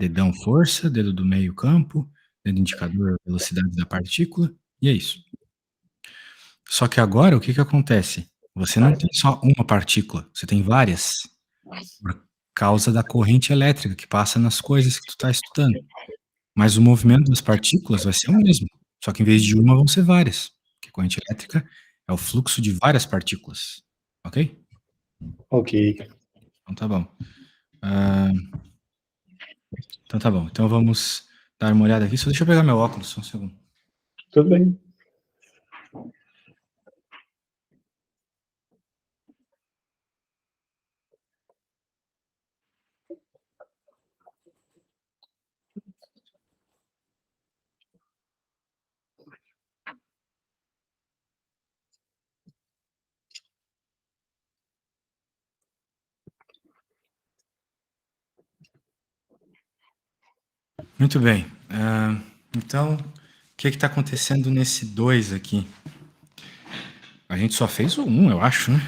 Dedão força, dedo do meio campo, dedo indicador velocidade da partícula, e é isso. Só que agora, o que acontece? Você não tem só uma partícula, você tem várias, por causa da corrente elétrica que passa nas coisas que tu está estudando. Mas o movimento das partículas vai ser o mesmo, só que em vez de uma vão ser várias, porque a corrente elétrica é o fluxo de várias partículas, ok? Ok. Então tá bom. Então tá bom, então vamos dar uma olhada aqui, só deixa eu pegar meu óculos, só um segundo. Tudo bem. Muito bem, então, o que está acontecendo nesse 2 aqui? A gente só fez o 1, eu acho, né?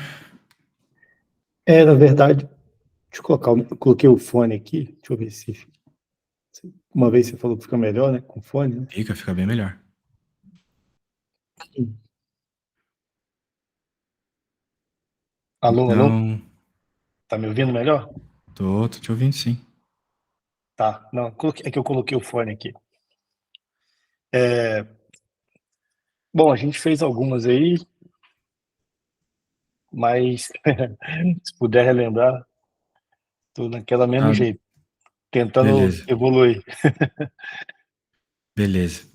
Na verdade, deixa eu colocar, eu coloquei o fone aqui, deixa eu ver se uma vez você falou que fica melhor, né, com fone, né? Fica bem melhor. Alô, alô? Então, Tá me ouvindo melhor? tô te ouvindo sim. Tá, não, é que eu coloquei o fone aqui. Bom, a gente fez algumas aí, mas se puder relembrar, tô naquela mesmo Ah, jeito, tentando beleza, evoluir. beleza.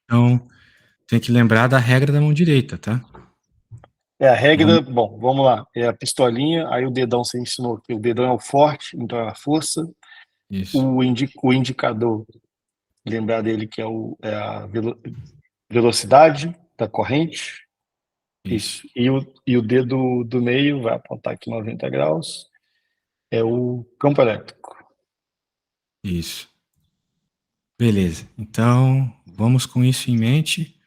Então, tem que lembrar da regra da mão direita, tá? A regra, Vamos, bom, vamos lá, é a pistolinha, aí o dedão você ensinou que o dedão é o forte, então é a força, isso, o indicador, lembrar dele que é a velocidade da corrente, isso, isso, e o dedo do meio vai apontar aqui 90 graus, é o campo elétrico. isso. Beleza, então, vamos com isso em mente.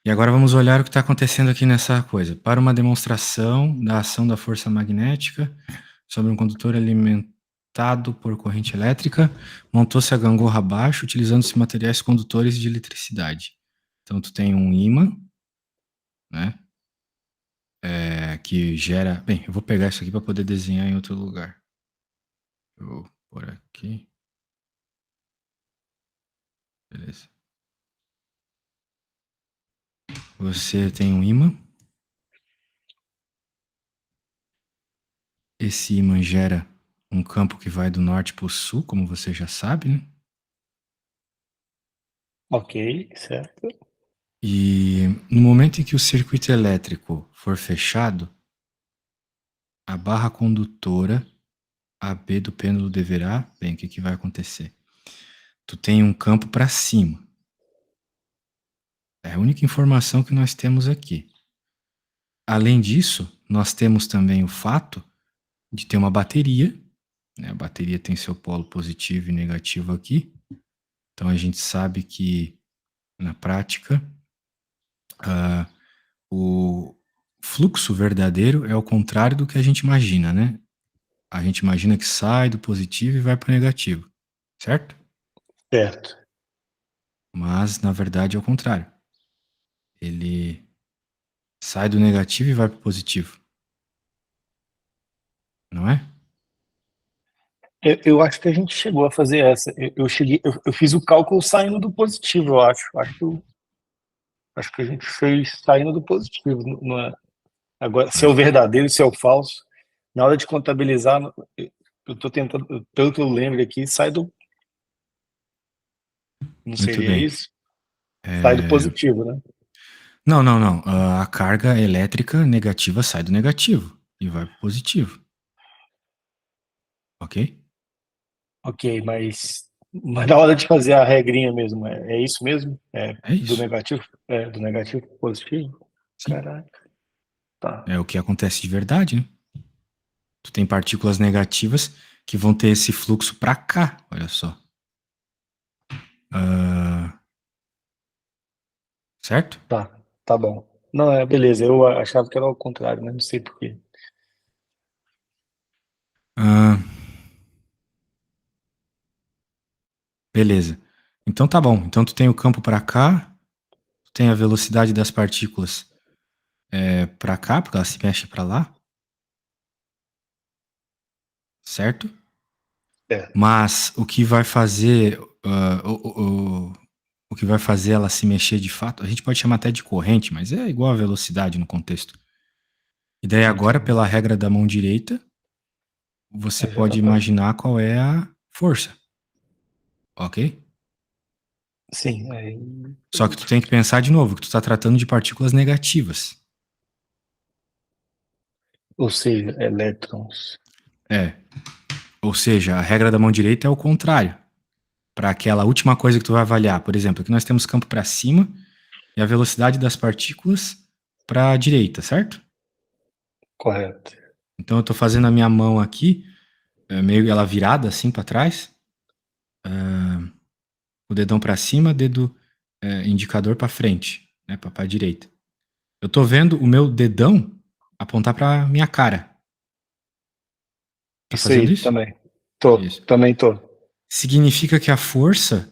E agora vamos olhar o que está acontecendo aqui nessa coisa. Para uma demonstração da ação da força magnética sobre um condutor alimentado por corrente elétrica, montou-se a gangorra abaixo, utilizando-se materiais condutores de eletricidade. Então, tu tem um ímã, né? Que gera... Bem, eu vou pegar isso aqui para poder desenhar em outro lugar. Eu vou por aqui. Beleza. Você tem um ímã. Esse ímã gera um campo que vai do norte para o sul, como você já sabe, né? Ok, certo. E no momento em que o circuito elétrico for fechado, a barra condutora AB do pêndulo deverá... Bem, o que vai acontecer? Tu tem um campo para cima. É a única informação que nós temos aqui. Além disso, nós temos também o fato de ter uma bateria, né? A bateria tem seu polo positivo e negativo aqui. Então a gente sabe que, na prática, o fluxo verdadeiro é o contrário do que a gente imagina, né? A gente imagina que sai do positivo e vai para o negativo, certo? Certo. Mas, na verdade, é o contrário. Ele sai do negativo e vai para o positivo. Não é? Eu acho que a gente chegou a fazer essa. Eu fiz o cálculo saindo do positivo, eu acho. Acho que a gente fez saindo do positivo. Não é? Agora, se é o verdadeiro, se é o falso. Na hora de contabilizar, eu estou tentando, pelo que eu lembro aqui, sai do. Não Muito seria bem. isso? Sai do positivo, né? Não, não, não. A carga elétrica negativa sai do negativo e vai para o positivo. Ok? Ok, mas na hora de fazer a regrinha mesmo, é isso mesmo? É isso. Do negativo pro positivo? Sim. Caraca, tá. É o que acontece de verdade, né? Tu tem partículas negativas que vão ter esse fluxo para cá, olha só. Certo? Tá bom. Não, beleza, eu achava que era ao contrário, mas não sei por quê. Ah, Beleza. Então tá bom. Então tu tem o campo para cá, tu tem a velocidade das partículas para cá, porque ela se mexe para lá, certo? É, Mas o que vai fazer o que vai fazer ela se mexer de fato, a gente pode chamar até de corrente, mas é igual a velocidade no contexto. E daí agora, entendi. pela regra da mão direita, você Aí já dá pode pra... imaginar qual é a força, ok? Sim, aí... Só que tu tem que pensar de novo, que tu está tratando de partículas negativas. Ou seja, elétrons. É. Ou seja, a regra da mão direita é o contrário. Para aquela última coisa que tu vai avaliar. Por exemplo, aqui nós temos campo para cima e a velocidade das partículas para a direita, certo? Correto. Então eu estou fazendo a minha mão aqui, meio ela virada assim para trás, o dedão para cima, dedo indicador para frente, né, para a direita. Eu estou vendo o meu dedão apontar para minha cara. Tá Isso aí fazendo isso? também. Tô, Isso. também tô. Significa que a força,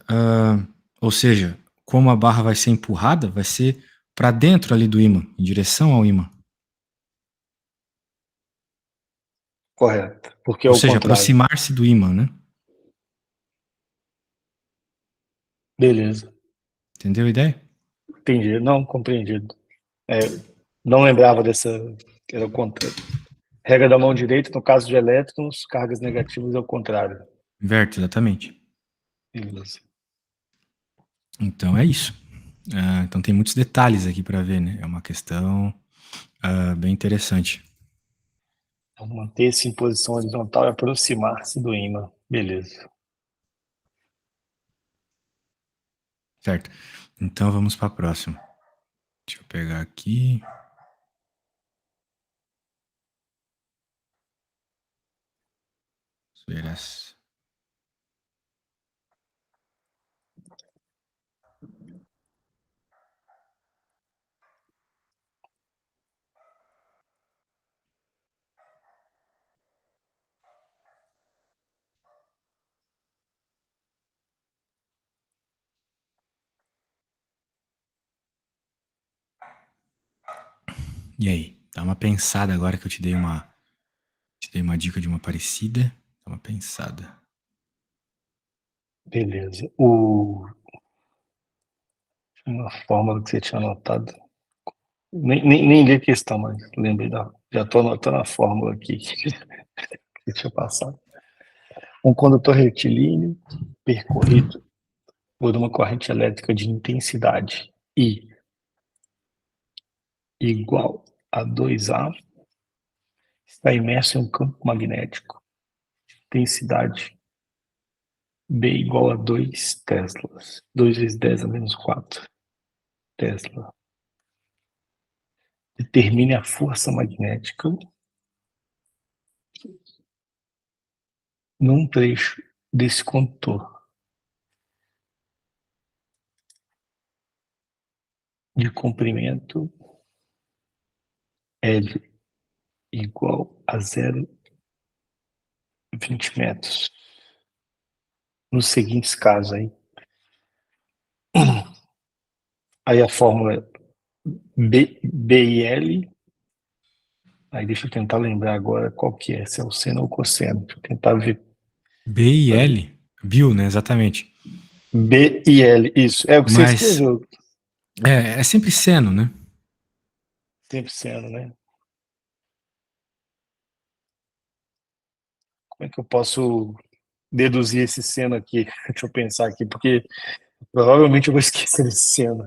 ou seja, como a barra vai ser empurrada, vai ser para dentro ali do ímã, em direção ao ímã. Correto. Porque é Ou o seja, contrário. aproximar-se do ímã, né? Beleza. Entendeu a ideia? Entendi. Não, compreendido. É, não lembrava dessa. Era o contrário. Regra da mão direita, no caso de elétrons, cargas negativas é o contrário. Inverte, exatamente. Beleza. Então é isso. Então tem muitos detalhes aqui para ver, né? É uma questão bem interessante. Então, manter-se em posição horizontal e aproximar-se do ímã. Beleza. Certo? Então vamos para a próxima. Deixa eu pegar aqui. Vamos ver essa. E aí? Dá uma pensada agora que eu te dei uma dica de uma parecida. Dá uma pensada. Beleza. Uma fórmula que você tinha anotado. Nem li a questão, mas lembrei da. Já estou anotando a fórmula aqui que você tinha passado. Um condutor retilíneo percorrido por uma corrente elétrica de intensidade I igual a 2A está imerso em um campo magnético de intensidade B igual a 2 teslas. 2 vezes 10 a menos 4 tesla. Determine a força magnética num trecho desse condutor de comprimento L igual a 0,20 metros. Nos seguintes casos aí. Aí a fórmula é B e L. Aí deixa eu tentar lembrar agora qual que é, se é o seno ou o cosseno. Deixa eu tentar ver. B e L? Bill, né? Exatamente. B e L, isso. É o que você Mas escreveu. é sempre seno, né? Sempre seno, né? Como é que eu posso deduzir esse seno aqui? Deixa eu pensar aqui, porque provavelmente eu vou esquecer desse seno.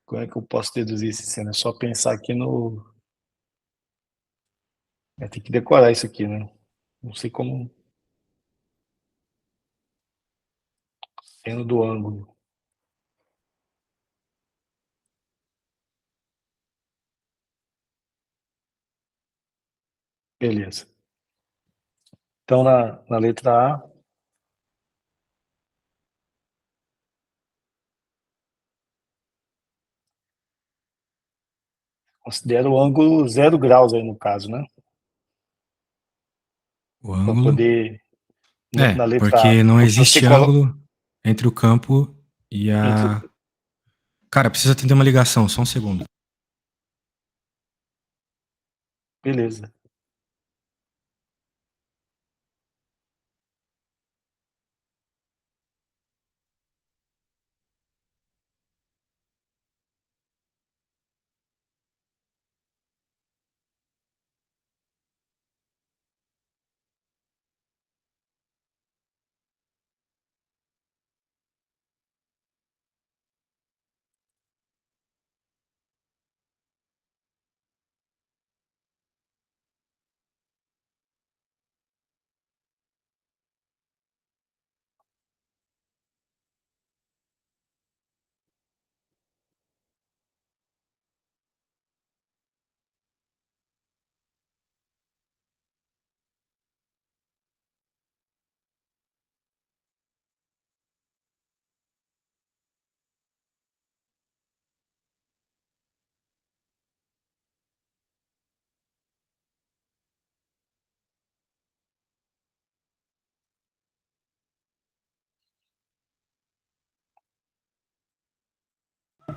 Como é que eu posso deduzir esse seno? É só pensar aqui no. Tem que decorar isso aqui, né? Não sei como. Seno do ângulo. Beleza. Então, na letra A, considera o ângulo 0 graus aí no caso, né? O Para ângulo. poder, na letra A, Porque não porque você existe coloca. ângulo. entre o campo e a... Cara, precisa atender uma ligação, só um segundo. Beleza.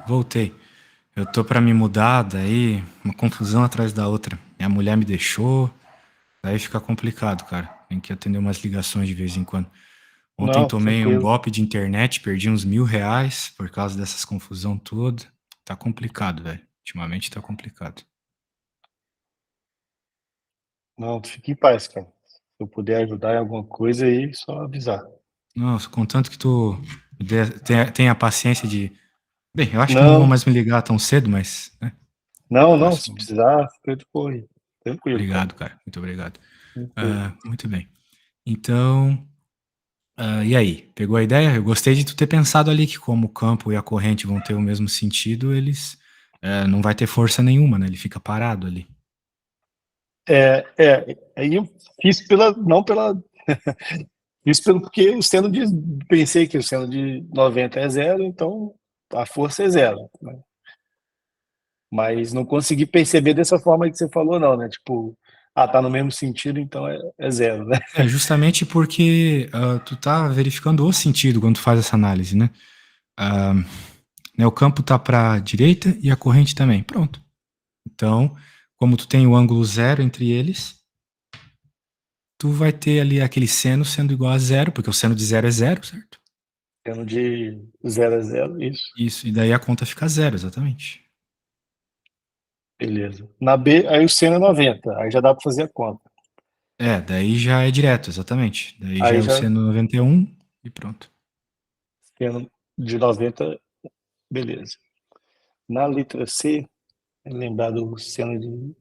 Voltei. Eu tô pra me mudar, daí uma confusão atrás da outra. Minha mulher me deixou, daí fica complicado, cara. Tem que atender umas ligações de vez em quando. Ontem Não, tomei um tranquilo. golpe de internet, perdi uns R$ 1.000 por causa dessas confusão toda. Tá complicado, velho. Ultimamente tá complicado. Não, tu fica em paz, cara. Se eu puder ajudar em alguma coisa aí, só avisar. Nossa, contanto que tu tenha a paciência de... Bem, eu acho que não vão Não, mais me ligar tão cedo, mas, né, não, se próximo. precisar, fica de boa aí. Tranquilo, cara. Obrigado, cara. Muito obrigado. Tranquilo. Muito bem. Então, e aí? Pegou a ideia? Eu gostei de tu ter pensado ali que como o campo e a corrente vão ter o mesmo sentido, eles não vai ter força nenhuma, né? Ele fica parado ali. Aí eu fiz não pela, fiz pelo porque o seno de, pensei que o seno de 90 é zero, então a força é zero, né? Mas não consegui perceber dessa forma que você falou, não, né? Tipo, tá no mesmo sentido, então é zero, né? É justamente porque tu tá verificando o sentido quando tu faz essa análise, né? Ah, né, o campo tá para a direita e a corrente também. Pronto. Então, como tu tem o ângulo zero entre eles, tu vai ter ali aquele seno sendo igual a zero, porque o seno de zero é zero, certo? Seno de zero a zero, isso. Isso, e daí a conta fica zero, exatamente. Beleza. Na B, aí o seno é 90, aí já dá para fazer a conta. Daí já é direto, exatamente. Daí já Aí é o já seno 91 e pronto. seno de 90, beleza. Na letra C, é lembrar do seno de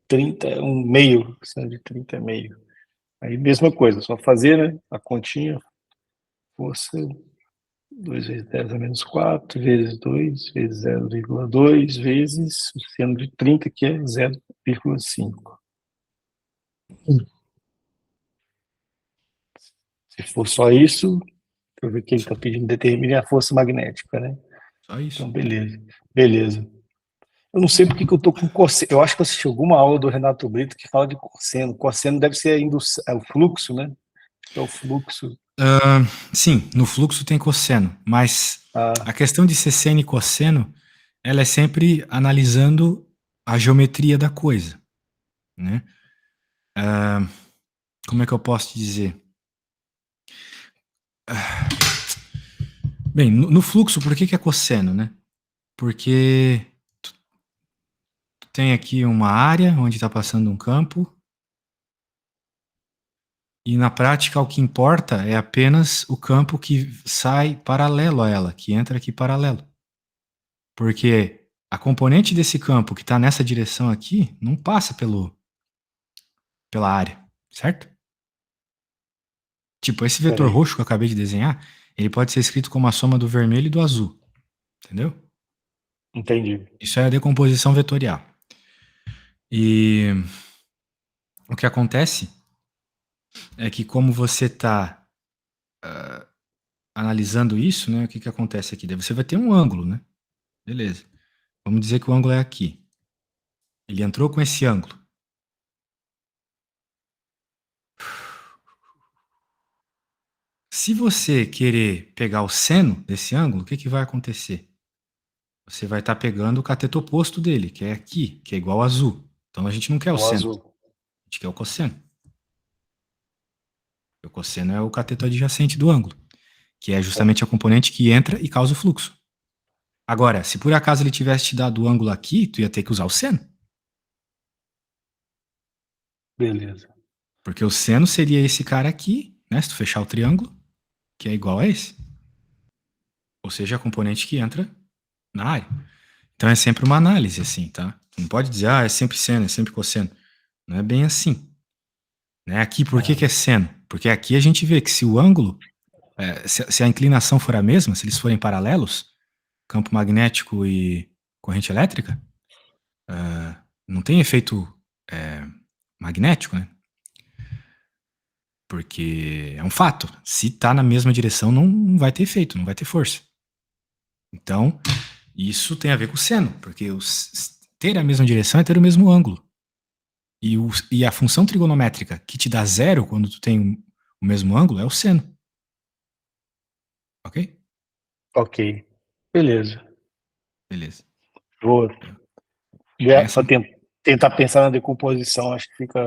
30, um meio, seno de 30 é meio. Aí mesma coisa, só fazer, né, a continha, força 2 vezes 10 a menos 4 vezes 2 vezes 0,2 vezes o seno de 30, que é 0,5. Se for só isso, deixa eu ver o que ele está pedindo, determine a força magnética, né? Só isso. Então, beleza. Beleza. Eu não sei porque que eu tô com cosseno. Eu acho que eu assisti alguma aula do Renato Brito que fala de cosseno. Cosseno deve ser o fluxo, né? Acho que é o fluxo. Sim, no fluxo tem cosseno, mas Ah, a questão de ser seno e cosseno, ela é sempre analisando a geometria da coisa, né? Como é que eu posso te dizer? Bem, no fluxo, por que é cosseno, né? Porque tu tem aqui uma área onde está passando um campo, e na prática o que importa é apenas o campo que sai paralelo a ela, que entra aqui paralelo. Porque a componente desse campo que está nessa direção aqui não passa pela área, certo? Tipo, esse vetor peraí. roxo que eu acabei de desenhar, ele pode ser escrito como a soma do vermelho e do azul, entendeu? Entendi. Isso é a decomposição vetorial. E o que acontece é que como você está analisando isso, né, o que acontece aqui? Daí você vai ter um ângulo, né? Beleza. Vamos dizer que o ângulo é aqui. Ele entrou com esse ângulo. Se você querer pegar o seno desse ângulo, o que, que vai acontecer? Você vai estar pegando o cateto oposto dele, que é aqui, que é igual ao azul. Então a gente não quer o O seno, azul. a gente quer o cosseno. O cosseno é o cateto adjacente do ângulo, que é justamente a componente que entra e causa o fluxo. Agora, se por acaso ele tivesse te dado o ângulo aqui, tu ia ter que usar o seno. Beleza. Porque o seno seria esse cara aqui, né? Se tu fechar o triângulo, que é igual a esse. Ou seja, a componente que entra na área. Então é sempre uma análise assim, tá? Não pode dizer, é sempre seno, é sempre cosseno. Não é bem assim. Né? Aqui, por que é seno? Porque aqui a gente vê que se o ângulo, se a inclinação for a mesma, se eles forem paralelos, campo magnético e corrente elétrica, não tem efeito magnético, né? Porque é um fato. Se está na mesma direção, não vai ter efeito, não vai ter força. Então, isso tem a ver com o seno, porque ter a mesma direção é ter o mesmo ângulo. E a função trigonométrica que te dá zero quando tu tem o mesmo ângulo é o seno. Ok? Ok. Beleza. Beleza. Vou Essa tentar pensar na decomposição, acho que fica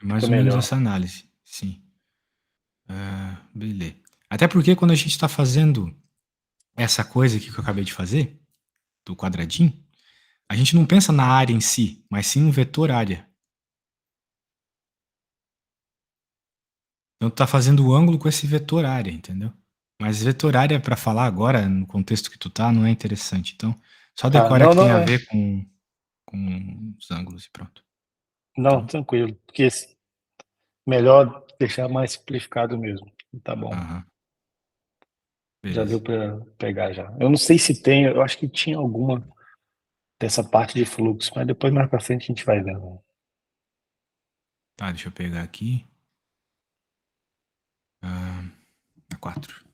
é mais ou menos melhor. essa análise, sim. Beleza. Até porque quando a gente está fazendo essa coisa aqui que eu acabei de fazer, do quadradinho, a gente não pensa na área em si, mas sim no vetor área. Então tu tá fazendo o ângulo com esse vetor área, entendeu? Mas vetor área, para falar agora, no contexto que tu tá, não é interessante. Então, só Tá, decora não, que tem não, a ver com os ângulos e pronto. não, Então, tranquilo, porque melhor deixar mais simplificado mesmo. Tá bom. aham, Já deu beleza. para pegar já. Eu não sei se tem, eu acho que tinha alguma dessa parte de fluxo, mas depois mais para frente a gente vai vendo. Tá, deixa eu pegar aqui. A 4.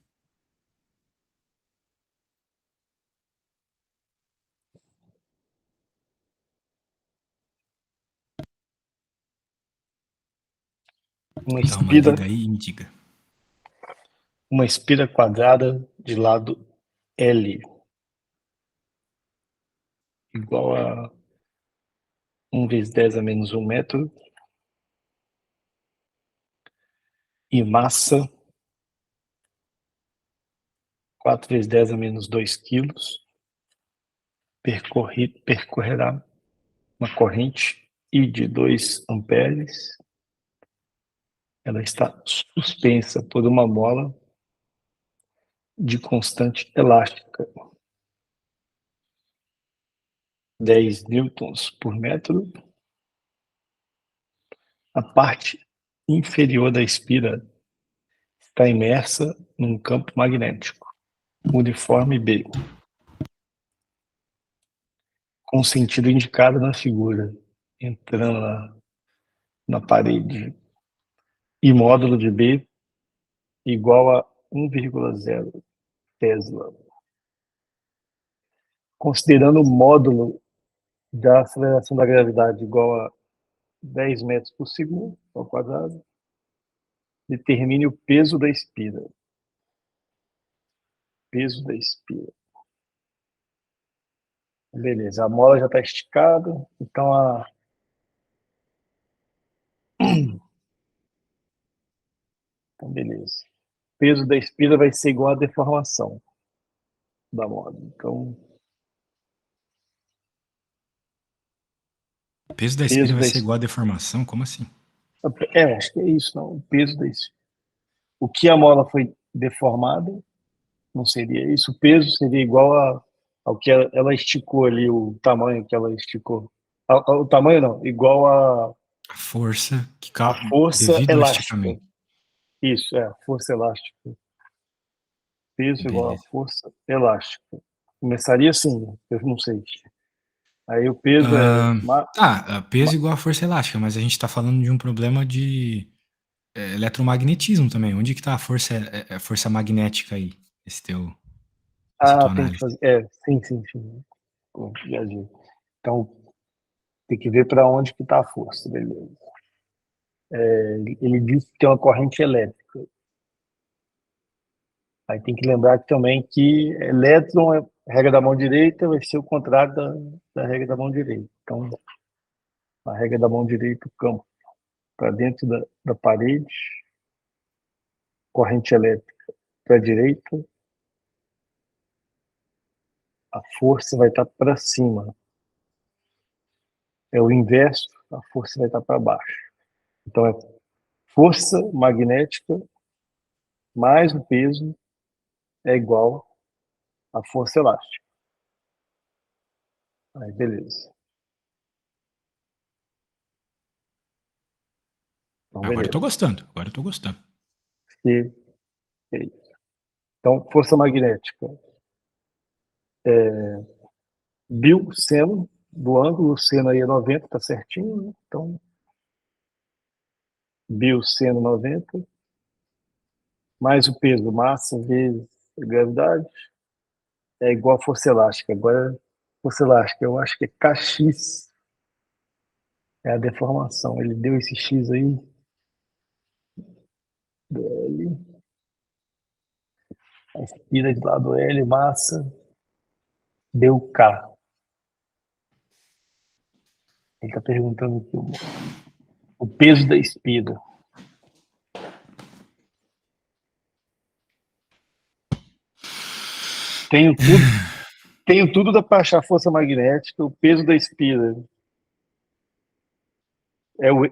Uma Dá uma espira, lida aí e me diga. uma espira quadrada de lado L igual a 1 vezes 10 a menos 1 metro e massa 4 vezes 10 a menos 2 quilos percorrerá uma corrente I de 2 amperes. Ela está suspensa por uma mola de constante elástica, 10 newtons por metro. A parte inferior da espira está imersa num campo magnético uniforme B, com o sentido indicado na figura, entrando na parede, e módulo de B igual a 1,0 Tesla. Considerando o módulo da aceleração da gravidade igual a 10 metros por segundo ao quadrado, determine o peso da espira. Peso da espira. Beleza, a mola já está esticada, então então beleza. O peso da espira vai ser igual à deformação da mola. Então, O peso da espira peso vai da ser espira. igual a deformação? Como assim? Acho que é isso, não. O peso da espira. O que a mola foi deformada, não seria isso. O peso seria igual ao que ela esticou ali, o tamanho que ela esticou. O tamanho não, igual A força a força devido ao elástica. esticamento. Isso, força elástica. Peso igual a Beleza. força elástica. Começaria assim, eu não sei. Aí o peso é. Peso igual a força elástica, mas a gente está falando de um problema de eletromagnetismo também. Onde que está a força magnética aí? Essa tua Tem que análise. fazer. Sim, sim, sim. Pô, viajei. Então, tem que ver para onde que está a força, beleza. Ele disse que tem uma corrente elétrica. Aí tem que lembrar também que elétron, a regra da mão direita vai ser o contrário da regra da mão direita. Então, a regra da mão direita, o campo para dentro da parede, corrente elétrica para a direita, a força vai estar para cima. É o inverso, a força vai estar para baixo. Então, é força magnética mais o peso é igual à força elástica. Aí, beleza. Então, Agora eu tô beleza. gostando. Agora eu tô gostando. E, é isso. Então, força magnética é Bill seno do ângulo, o seno aí é 90, tá certinho, né? Então, Bill seno 90, mais o peso, massa vezes a gravidade, é igual a força elástica. Agora, força elástica, eu acho que é Kx, é a deformação. Ele deu esse X aí, L, a espira de lado L, massa, deu K. Ele está perguntando aqui o peso da espira. Tenho tudo para achar força magnética, o peso da espira.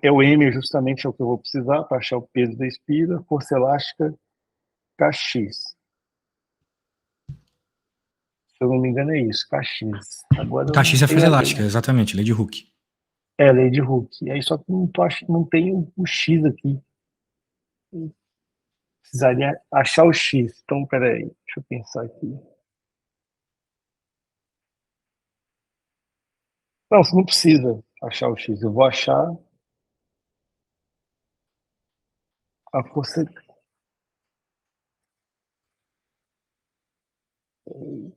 É o M justamente é o que eu vou precisar para achar o peso da espira, força elástica Kx. Se eu não me engano é isso, Kx. Agora eu não KX é tenho força elástica, exatamente, lei de Hooke. lei de Hooke. Aí só que não tem o X aqui. Precisaria achar o X. Então, peraí, deixa eu pensar aqui. Não, você não precisa achar o X. Eu vou achar a força. Eu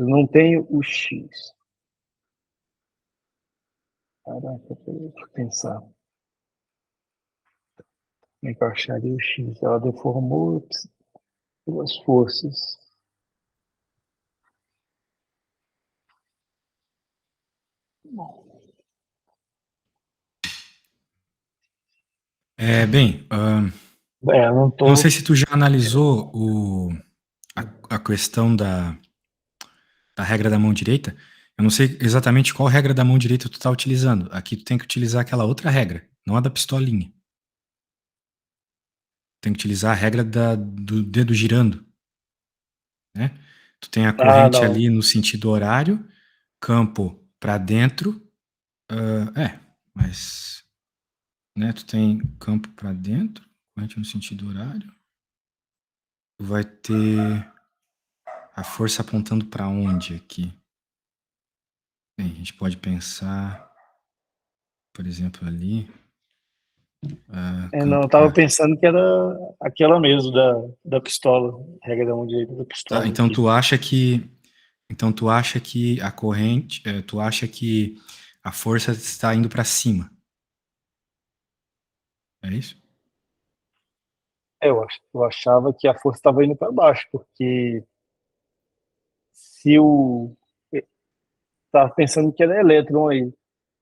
não tenho o X. Caraca, deixa eu pensar. Como é que eu acharia o X? Ela deformou duas forças. Bem, Eu não não tô. sei se tu já analisou a questão da regra da mão direita. Eu não sei exatamente qual regra da mão direita tu tá utilizando. Aqui tu tem que utilizar aquela outra regra, não a da pistolinha. Tem que utilizar a regra do dedo girando, né? Tu tem a Ah, corrente não. ali no sentido horário, campo para dentro, mas, né? Tu tem campo para dentro, corrente no sentido horário. Tu vai ter a força apontando para onde aqui? Bem, a gente pode pensar, por exemplo, ali. Não, Campo eu tava para. pensando que era aquela mesmo da pistola, regra da mão direita da Tá, pistola então aqui. tu acha que a corrente, tu acha que a força está indo para cima? É isso? Eu achava que a força estava indo para baixo, porque se o. Tava pensando que era elétron aí.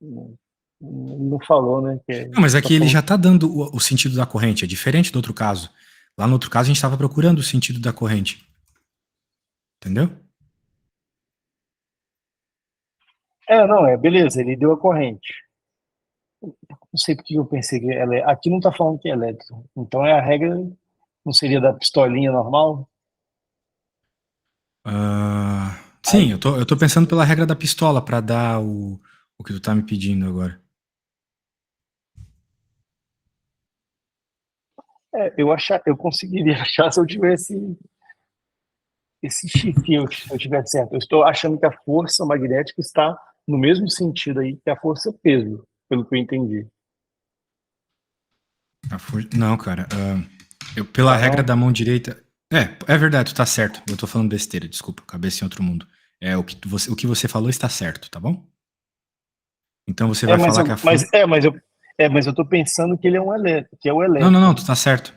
Não, não falou, né? Não, mas Só aqui ele falou. já está dando o sentido da corrente, é diferente do outro caso. Lá no outro caso a gente estava procurando o sentido da corrente, entendeu? Não, beleza, ele deu a corrente. Não sei porque eu pensei que ela é. Aqui não tá falando que é elétron. Então é a regra, não seria da pistolinha normal? Sim, Aí, eu tô pensando pela regra da pistola para dar o que tu tá me pedindo agora. eu conseguiria achar se eu tivesse esse chifre, se eu tiver certo. Eu estou achando que a força magnética está no mesmo sentido aí que a força peso, pelo que eu entendi. Não, cara. Pela Tá regra não? da mão direita. É verdade, tu tá certo. Eu tô falando besteira, desculpa, cabeça em outro mundo. O que você falou está certo, tá bom? Então você É, vai mas falar que eu, a força. mas é, mas eu, mas eu tô pensando que ele é um elétron, que é o Não, não, não, elétron. tu tá certo.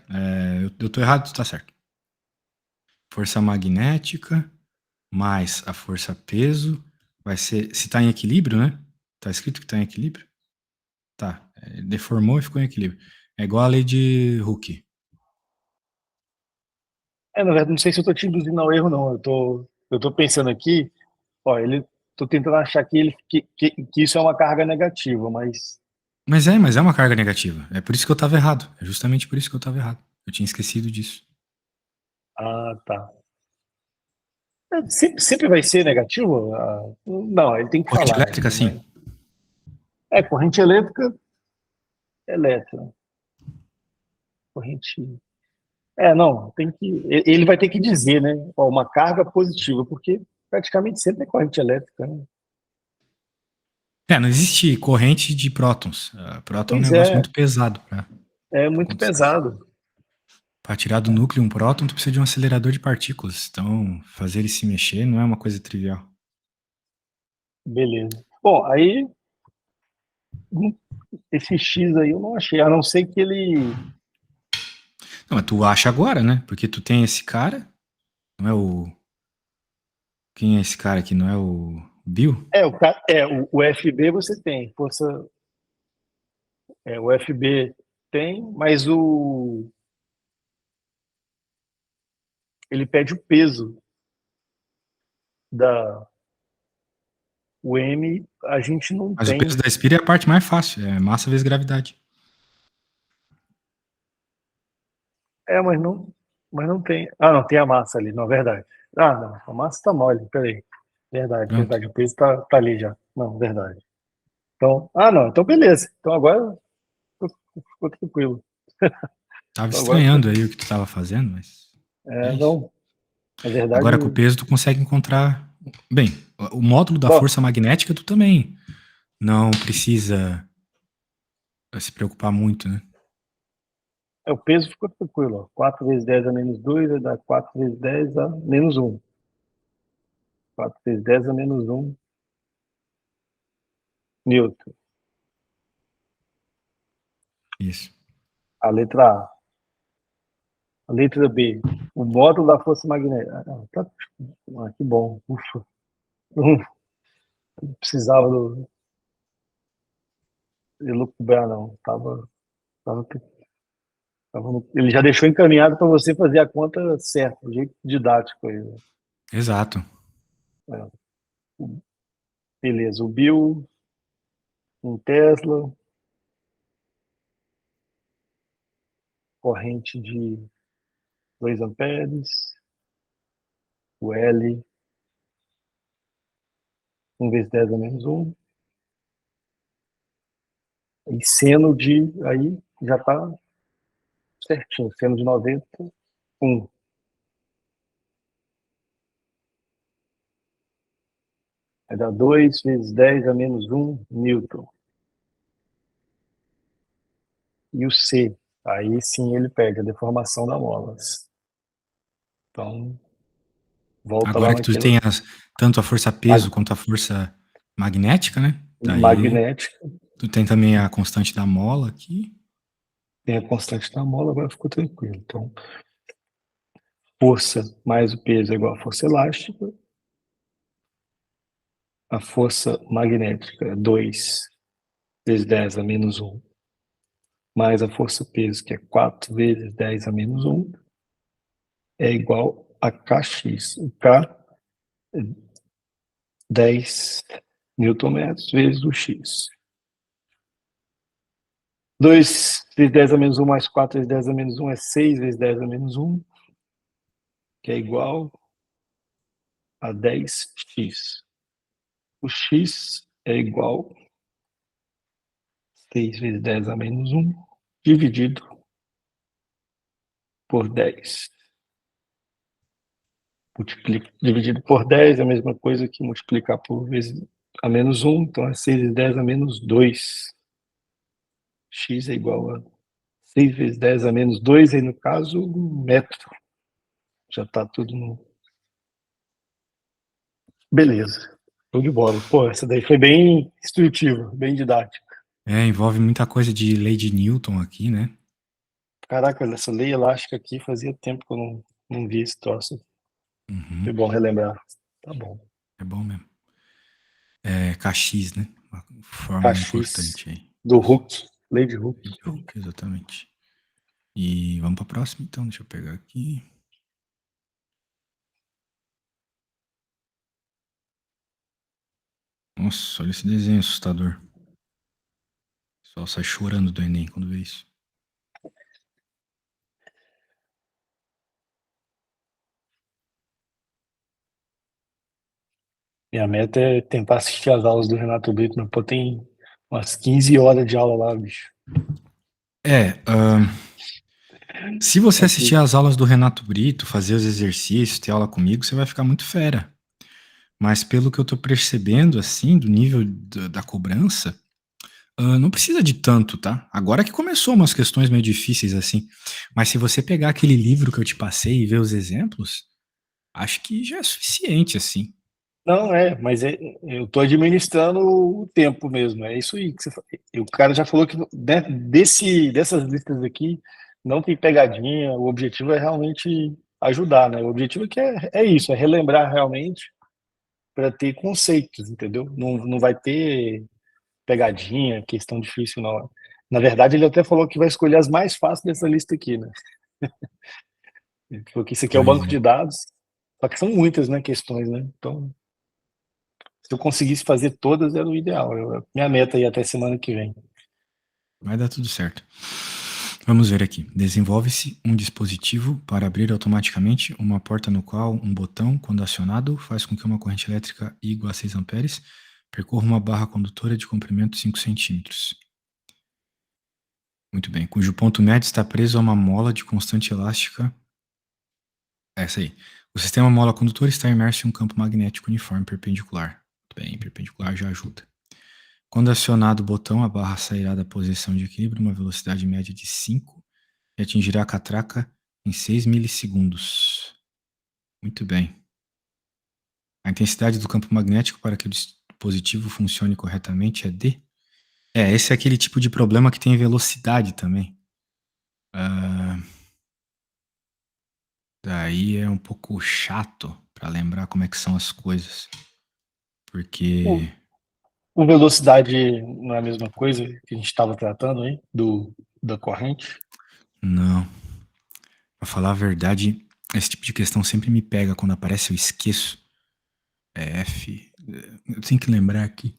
Eu tô errado, tu tá certo. força magnética mais a força peso vai ser, se está em equilíbrio, né? Tá escrito que está em equilíbrio? Tá, deformou e ficou em equilíbrio. É igual a lei de Hooke. Na verdade, não sei se eu tô te induzindo ao erro, não. Eu tô pensando aqui, ó, tô tentando achar que isso é uma carga negativa, mas Mas é uma carga negativa. É por isso que eu estava errado. É justamente por isso que eu estava errado. Eu tinha esquecido disso. tá. Sempre vai ser negativo? Não, ele tem que Corrente falar, elétrica, né? sim. Corrente elétrica, elétrica. Corrente. Não, tem que. Ele vai ter que dizer, né? Ó, uma carga positiva, porque praticamente sempre é corrente elétrica, né? Não existe corrente de prótons. Próton é um Pois negócio é, muito pesado para é muito acontecer isso. pesado. Para tirar do núcleo um próton, tu precisa de um acelerador de partículas. Então, fazer ele se mexer não é uma coisa trivial. Beleza. Bom, aí esse X aí eu não achei, a não ser que ele. Não, mas tu acha agora, né? Porque tu tem esse cara, não é o. Quem é esse cara aqui? Não é o Bill? O FB você tem, força. O FB tem, mas ele pede o peso da. O M a gente não Mas o tem. peso da Espira é a parte mais fácil, é massa vezes gravidade. Mas não tem. Ah, não, tem a massa ali, não, verdade. Ah, não, a massa tá mole, peraí. Verdade, Pronto. verdade, o peso tá ali já. Não, verdade. Então, não, então beleza. Então agora ficou tranquilo. Tava Então agora ficou. estranhando aí o que tu tava fazendo, mas é isso. Não, na verdade. Agora com o peso tu consegue encontrar. Bem, o módulo da Bom, força magnética tu também não precisa se preocupar muito, né? o peso ficou tranquilo. Ó. 4 vezes 10 a menos 2 vai dar 4 vezes 10 a menos 1. 4 vezes 10 a menos 1 Newton. Isso. A letra A. A letra B. O módulo da força magnética. Que bom. Ufa. Não precisava elucubrar, não. Tava, ele já deixou encaminhado para você fazer a conta certa, do jeito didático aí. Né? Exato. É. Beleza. O Bill, um Tesla, corrente de 2 amperes. O L, 1 vezes 10 a menos 1. E seno de, aí já está certinho, seno de 90, 1. Vai dar 2 vezes 10 a menos 1 Newton. E o C, aí sim ele perde a deformação da mola. Então, volta lá Agora que tu naquilo tem tanto a força peso quanto a força magnética, né? Daí magnética, tu tem também a constante da mola aqui. tem a constante da mola, agora ficou tranquilo. Então, força mais o peso é igual a força elástica. A força magnética é 2 vezes 10 a menos 1, mais a força peso, que é 4 vezes 10 a menos 1, é igual a Kx. O K é 10 newton-metros vezes o X. 2 vezes 10 a menos 1 mais 4 vezes 10 a menos 1 é 6 vezes 10 a menos 1, que é igual a 10x. O x é igual a 6 vezes 10 a menos 1 dividido por 10. Dividido por 10 é a mesma coisa que multiplicar por vezes a menos 1, então é 6 vezes 10 a menos 2. X é igual a 6 vezes 10 a menos 2, aí no caso, um metro. Já está tudo no. Beleza. Show de bola. Pô, essa daí foi bem instrutiva, bem didática. Envolve muita coisa de lei de Newton aqui, né? Caraca, essa lei elástica aqui fazia tempo que eu não vi esse troço. É bom relembrar. Tá bom. É bom mesmo. É KX, né? Uma fórmula KX importante aí. do Isso. Hulk. Lady Hulk. Lady Hook, exatamente. E vamos para a próxima, então. Deixa eu pegar aqui. Nossa, olha esse desenho assustador. O pessoal sai chorando do Enem quando vê isso. Minha meta é tentar assistir as aulas do Renato Brito, mas pô, tem umas 15 horas de aula lá, bicho. É, se você assistir Aqui. às aulas do Renato Brito, fazer os exercícios, ter aula comigo, você vai ficar muito fera. Mas pelo que eu tô percebendo, assim, do nível da cobrança, não precisa de tanto, tá? Agora que começou umas questões meio difíceis, assim. Mas se você pegar aquele livro que eu te passei e ver os exemplos, acho que já é suficiente, assim. Não, eu tô administrando o tempo mesmo. É isso aí que você falou. E o cara já falou que dessas listas aqui não tem pegadinha. O objetivo é realmente ajudar, né? O objetivo é isso, é relembrar realmente para ter conceitos, entendeu? Não, não vai ter pegadinha, questão difícil, não. Na verdade, ele até falou que vai escolher as mais fáceis dessa lista aqui, né? Ele falou que isso aqui é o Pois banco é. de dados, só que são muitas, né, questões, né? Então, se eu conseguisse fazer todas, era o ideal. Minha meta aí até semana que vem. Vai dar tudo certo. Vamos ver aqui. Desenvolve-se um dispositivo para abrir automaticamente uma porta no qual um botão, quando acionado, faz com que uma corrente elétrica igual a 6 amperes percorra uma barra condutora de comprimento 5 centímetros. Muito bem. Cujo ponto médio está preso a uma mola de constante elástica. Essa aí. O sistema mola condutora está imerso em um campo magnético uniforme perpendicular. Muito bem, perpendicular já ajuda. Quando acionado o botão, a barra sairá da posição de equilíbrio uma velocidade média de 5 e atingirá a catraca em 6 milissegundos. Muito bem. A intensidade do campo magnético para que o dispositivo funcione corretamente é D. Esse é aquele tipo de problema que tem velocidade também. Daí é um pouco chato para lembrar como é que são as coisas. O, Porque, o velocidade não é a mesma coisa que a gente estava tratando aí, da corrente? não, pra falar a verdade, esse tipo de questão sempre me pega. Quando aparece, eu esqueço. É F. Eu tenho que lembrar aqui.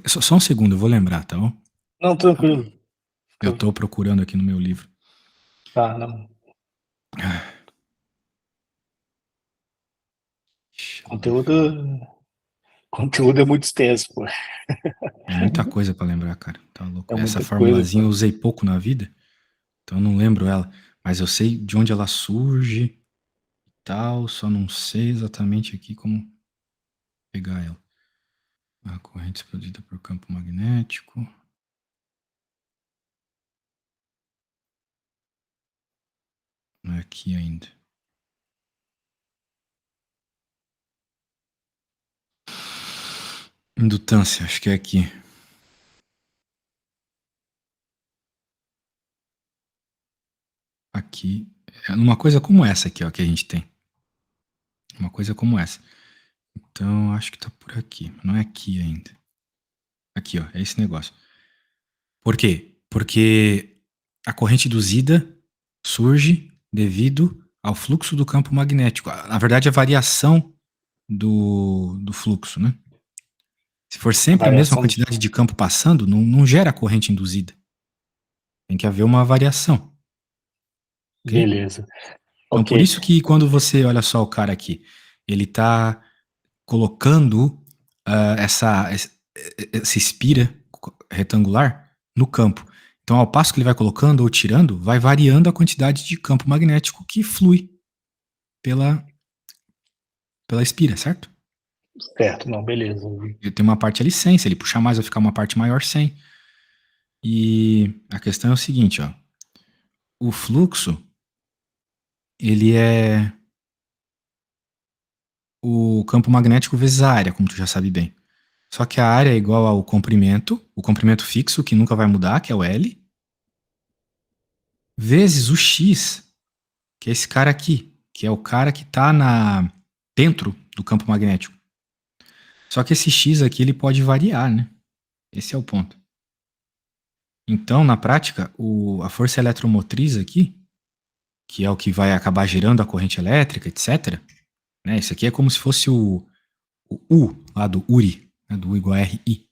Só um segundo, eu vou lembrar, tá bom? Não, tranquilo. Eu tô procurando aqui no meu livro. Tá, não. Chave. Conteúdo, conteúdo é muito extenso, pô. É muita coisa pra lembrar, cara. Tá louco. É Essa muita coisa, formulazinha eu pô. usei pouco na vida, então eu não lembro ela. Mas eu sei de onde ela surge e tal, só não sei exatamente aqui como pegar ela. A corrente produzida por campo magnético. Não é aqui ainda. Indutância, acho que é aqui. Aqui. É numa coisa como essa aqui, ó, que a gente tem. Uma coisa como essa. Então, acho que tá por aqui. Não é aqui ainda. Aqui, ó. É esse negócio. Por quê? Porque a corrente induzida surge devido ao fluxo do campo magnético. Na verdade, a variação do fluxo, né? Se for sempre a mesma Variação do. quantidade de campo passando, não gera corrente induzida. Tem que haver uma variação, ok? Beleza. Então, Ok. por isso que quando você olha só o cara aqui, ele está colocando essa espira retangular no campo. Então, ao passo que ele vai colocando ou tirando, vai variando a quantidade de campo magnético que flui pela, pela espira, certo? Certo, não, beleza. Ele tem uma parte ali sem, se ele puxar mais vai ficar uma parte maior sem. E a questão é o seguinte, ó. O fluxo, ele é o campo magnético vezes a área, como tu já sabe bem. Só que a área é igual ao comprimento, o comprimento fixo, que nunca vai mudar, que é o L, vezes o X, que é esse cara aqui, que é o cara que está dentro do campo magnético. Só que esse X aqui ele pode variar, né? Esse é o ponto. Então, na prática, a força eletromotriz aqui, que é o que vai acabar gerando a corrente elétrica, etc., né? Isso aqui é como se fosse o U lá do URI, né? Do U igual a RI,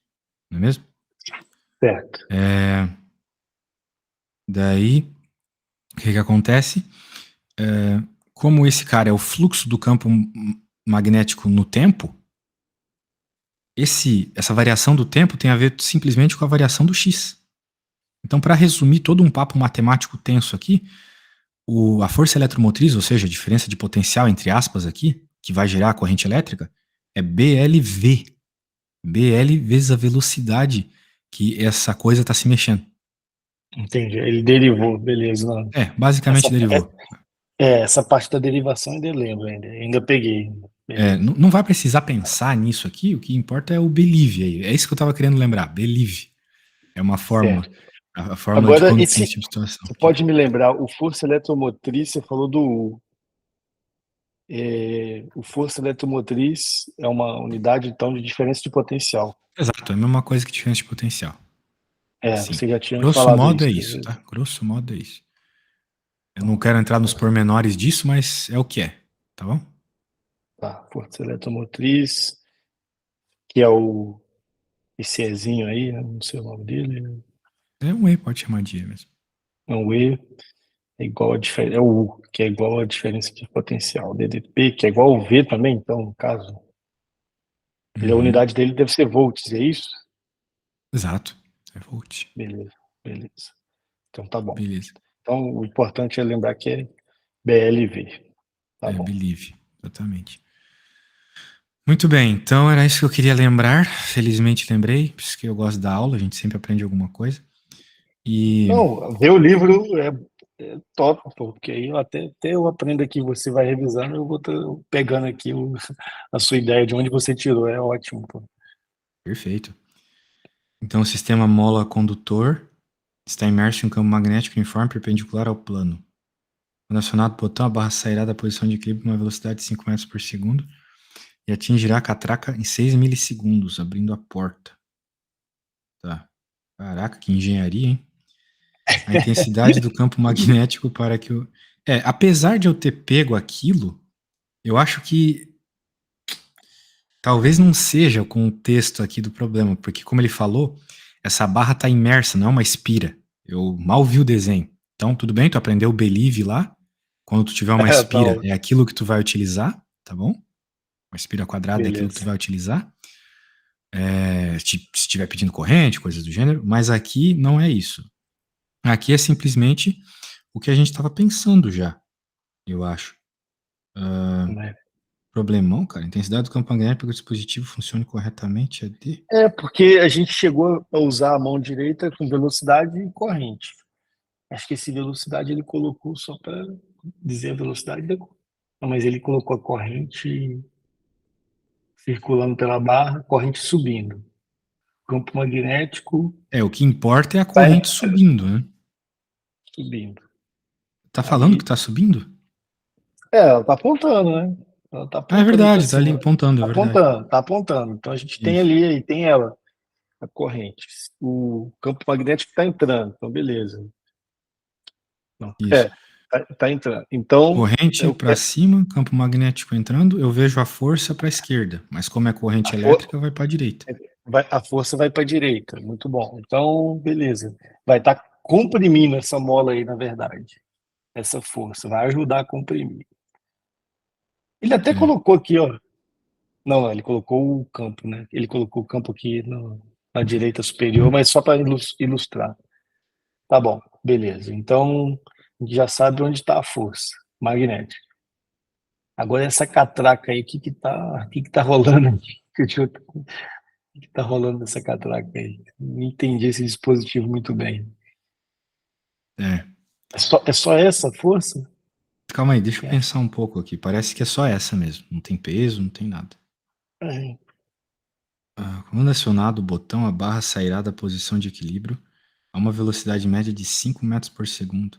não é mesmo? Certo. Daí, o que acontece? Como esse cara é o fluxo do campo magnético no tempo, essa variação do tempo tem a ver simplesmente com a variação do X. Então, para resumir todo um papo matemático tenso aqui, a força eletromotriz, ou seja, a diferença de potencial, entre aspas, aqui, que vai gerar a corrente elétrica, é BLV. BL vezes a velocidade que essa coisa está se mexendo. Entendi. Ele derivou, beleza. Não. Basicamente derivou. Essa parte da derivação ainda lembro, ainda peguei. Não vai precisar pensar nisso aqui, o que importa é o believe aí. É isso que eu estava querendo lembrar, believe. É uma fórmula. Certo. A fórmula de Agora, quando tem esse tipo de situação. você pode me lembrar, o força eletromotriz, você falou do U. O força eletromotriz é uma unidade, então, de diferença de potencial. Exato, é a mesma coisa que diferença de potencial. Sim. Você já tinha me Grosso falado modo isso. é isso, tá? Grosso modo é isso. Eu não quero entrar nos pormenores disso, mas é o que é, tá bom? Tá, força eletromotriz, que é esse Ezinho aí, não sei o nome dele, É um E, pode chamar de E mesmo. é um E, é igual a diferença, é o U, que é igual a diferença de potencial. DDP, que é igual ao V também, então, no caso, a unidade dele deve ser volts, é isso? Exato, é volt. Beleza. Então tá bom. Beleza. Então o importante é lembrar que é BLV. Tá bom. Believe, exatamente. Muito bem, então era isso que eu queria lembrar. Felizmente lembrei, por isso que eu gosto da aula, a gente sempre aprende alguma coisa. Não, ver o livro é top, porque aí até eu aprendo aqui, você vai revisando, eu vou pegando aqui a sua ideia de onde você tirou, é ótimo. Pô. Perfeito. Então o sistema mola condutor está imerso em um campo magnético uniforme perpendicular ao plano. Quando acionado o botão, a barra sairá da posição de equilíbrio com uma velocidade de 5 metros por segundo e atingirá a catraca em 6 milissegundos, abrindo a porta. Tá. Caraca, que engenharia, hein? A intensidade do campo magnético para que o... apesar de eu ter pego aquilo, eu acho que talvez não seja o contexto aqui do problema, porque como ele falou, essa barra está imersa, não é uma espira. Eu mal vi o desenho. Então, tudo bem, tu aprendeu o believe lá. Quando tu tiver uma Tá espira, é ótimo. aquilo que tu vai utilizar, tá bom? Uma espira quadrada é aquilo que tu Beleza. vai utilizar. Se estiver pedindo corrente, coisas do gênero. Mas aqui não é isso. Aqui é simplesmente o que a gente estava pensando já, eu acho. Problemão, cara. Intensidade do campo magnético para que o dispositivo funcione corretamente é de... Porque a gente chegou a usar a mão direita com velocidade e corrente. Acho que esse velocidade ele colocou só para dizer a velocidade Não, mas ele colocou a corrente circulando pela barra, corrente subindo. Campo magnético O que importa é a vai corrente subindo, né? subindo. Tá falando Aí, que tá subindo? ela tá apontando, né? Ela tá Ah, é apontando para verdade, tá ali cima. apontando, é verdade. Tá apontando. Então a gente tem Isso, ali, aí tem ela, a corrente. O campo magnético está entrando, então beleza. Não, isso. tá entrando. Então, Corrente para cima, campo magnético entrando, eu vejo a força para a esquerda, mas como é a, corrente for, elétrica, vai para a direita. a força vai para a direita. Muito bom. Então, beleza. Vai estar comprimindo essa mola aí, na verdade. Essa força vai ajudar a comprimir. Ele até É, colocou aqui, ó. Não, ele colocou o campo, né? Ele colocou o campo aqui na direita superior, mas só para ilustrar. Tá bom, beleza. Então, a gente já sabe onde está a força magnética. Agora, essa catraca aí, o que tá rolando aqui? O que tá rolando nessa catraca aí? Não entendi esse dispositivo muito bem. é. É só essa força? Calma aí, deixa eu É. pensar um pouco aqui. Parece que é só essa mesmo. Não tem peso, não tem nada. É. Quando acionado o botão, a barra sairá da posição de equilíbrio a uma velocidade média de 5 metros por segundo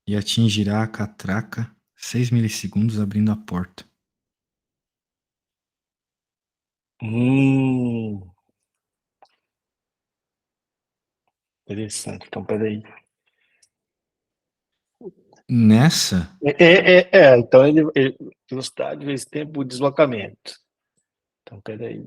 e atingirá a catraca 6 milissegundos abrindo a porta. Hum, interessante. Então, peraí. Nessa, Então velocidade vezes tempo, deslocamento. Então, peraí.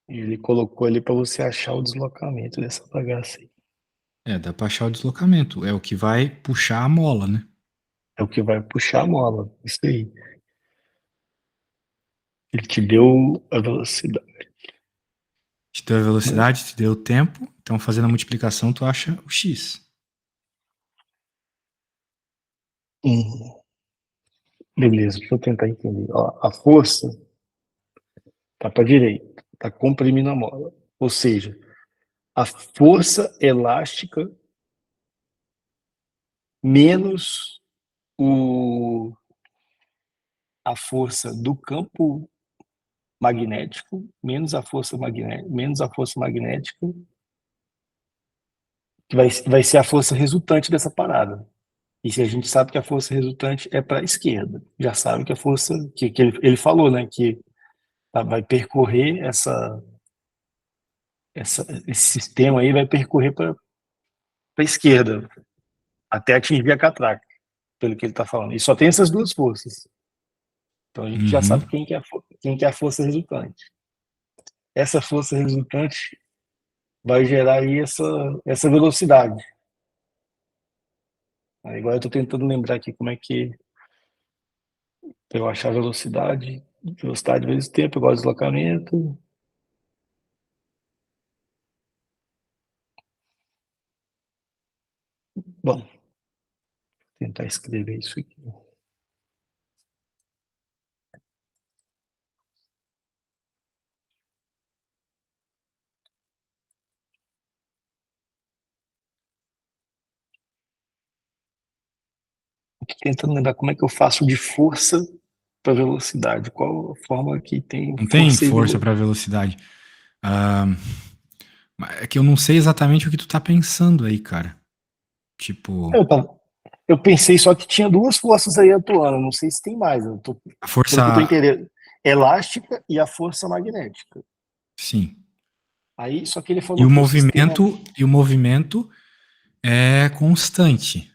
Ele colocou ali para você achar o deslocamento dessa bagaça aí. dá pra achar o deslocamento. É o que vai puxar a mola, né? É o que vai puxar a mola. Isso aí. Ele te deu a velocidade. Te deu a velocidade, te deu o tempo. Então, fazendo a multiplicação, tu acha o x. Hum, beleza, deixa eu tentar entender. Ó, a força tá para direita, tá comprimindo a mola. Ou seja, a força elástica menos o, a força do campo magnético, menos a força magnética, que vai ser a força resultante dessa parada. E se a gente sabe que a força resultante é para a esquerda, já sabe que a força que ele falou, né, que vai percorrer esse sistema aí vai percorrer para a esquerda até atingir a catraca, pelo que ele está falando. E só tem essas duas forças. Então a gente já Uhum, sabe quem que é a força resultante. Essa força resultante vai gerar aí essa velocidade. Agora eu estou tentando lembrar aqui como é que eu achar velocidade vezes tempo igual a deslocamento. Bom, tentar escrever isso aqui. Tô tentando lembrar como é que eu faço de força para velocidade. Qual a forma que tem não tem força e força velocidade? para velocidade. Ah, é que eu não sei exatamente o que tu tá pensando aí, cara. Tipo, Eu pensei só que tinha duas forças aí atuando. Não sei se tem mais. a Pelo que eu tô força, entendendo, elástica e a força magnética. sim. Aí, só que ele falou que o sistema E o movimento é constante.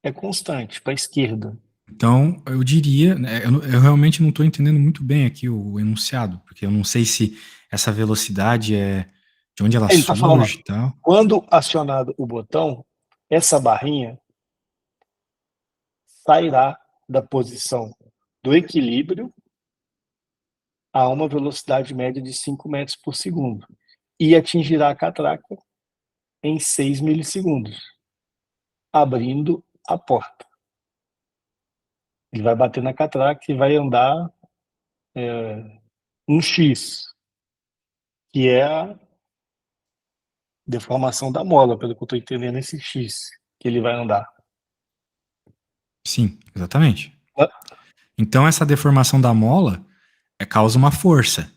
é constante para a esquerda. Então, eu diria, né, eu realmente não estou entendendo muito bem aqui o enunciado, porque eu não sei se essa velocidade é de onde ela Ele está falando, surge e tal. quando acionado o botão, essa barrinha sairá da posição do equilíbrio a uma velocidade média de 5 metros por segundo e atingirá a catraca em 6 milissegundos, abrindo a porta. Ele vai bater na catraca e vai andar um X, que é a deformação da mola, pelo que eu estou entendendo, esse X que ele vai andar. Sim, exatamente. Então, essa deformação da mola causa uma força,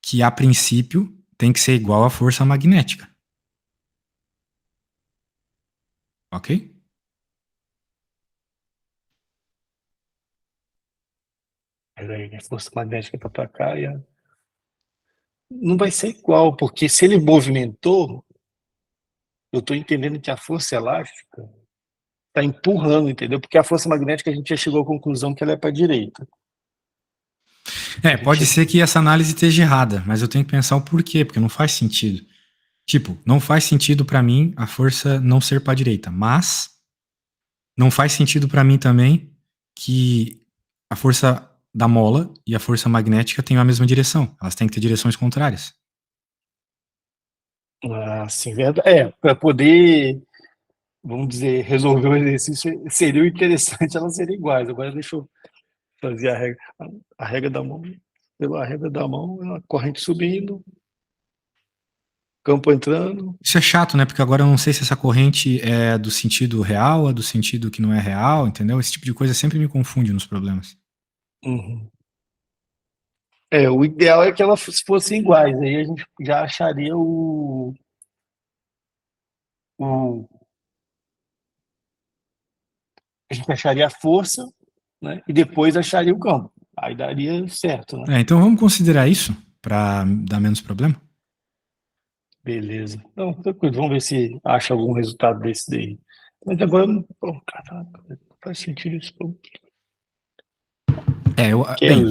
que a princípio tem que ser igual à força magnética. Ok? A força magnética está para cá e não vai ser igual, porque se ele movimentou, eu estou entendendo que a força elástica está empurrando, entendeu? Porque a força magnética a gente já chegou à conclusão que ela é para a direita. A Pode gente, ser que essa análise esteja errada, mas eu tenho que pensar o porquê, porque não faz sentido. Tipo, não faz sentido para mim a força não ser para a direita, mas não faz sentido para mim também que a força da mola e a força magnética tenham a mesma direção. Elas têm que ter direções contrárias. assim, verdade. Para poder, vamos dizer, resolver o exercício, seria interessante elas serem iguais. Agora deixa eu fazer a regra da mão. Pela regra da mão, a corrente subindo, campo entrando. Isso é chato, né? Porque agora eu não sei se essa corrente é do sentido real, é do sentido que não é real, entendeu? Esse tipo de coisa sempre me confunde nos problemas. Uhum. O ideal é que elas fossem iguais, aí a gente já acharia o a gente acharia a força, né? E depois acharia o campo. Aí daria certo, né? Então vamos considerar isso para dar menos problema? Beleza. Não, tranquilo, vamos ver se acha algum resultado desse daí. Mas agora, pô, caraca, não faz sentido isso. Pô. Bem, Que vai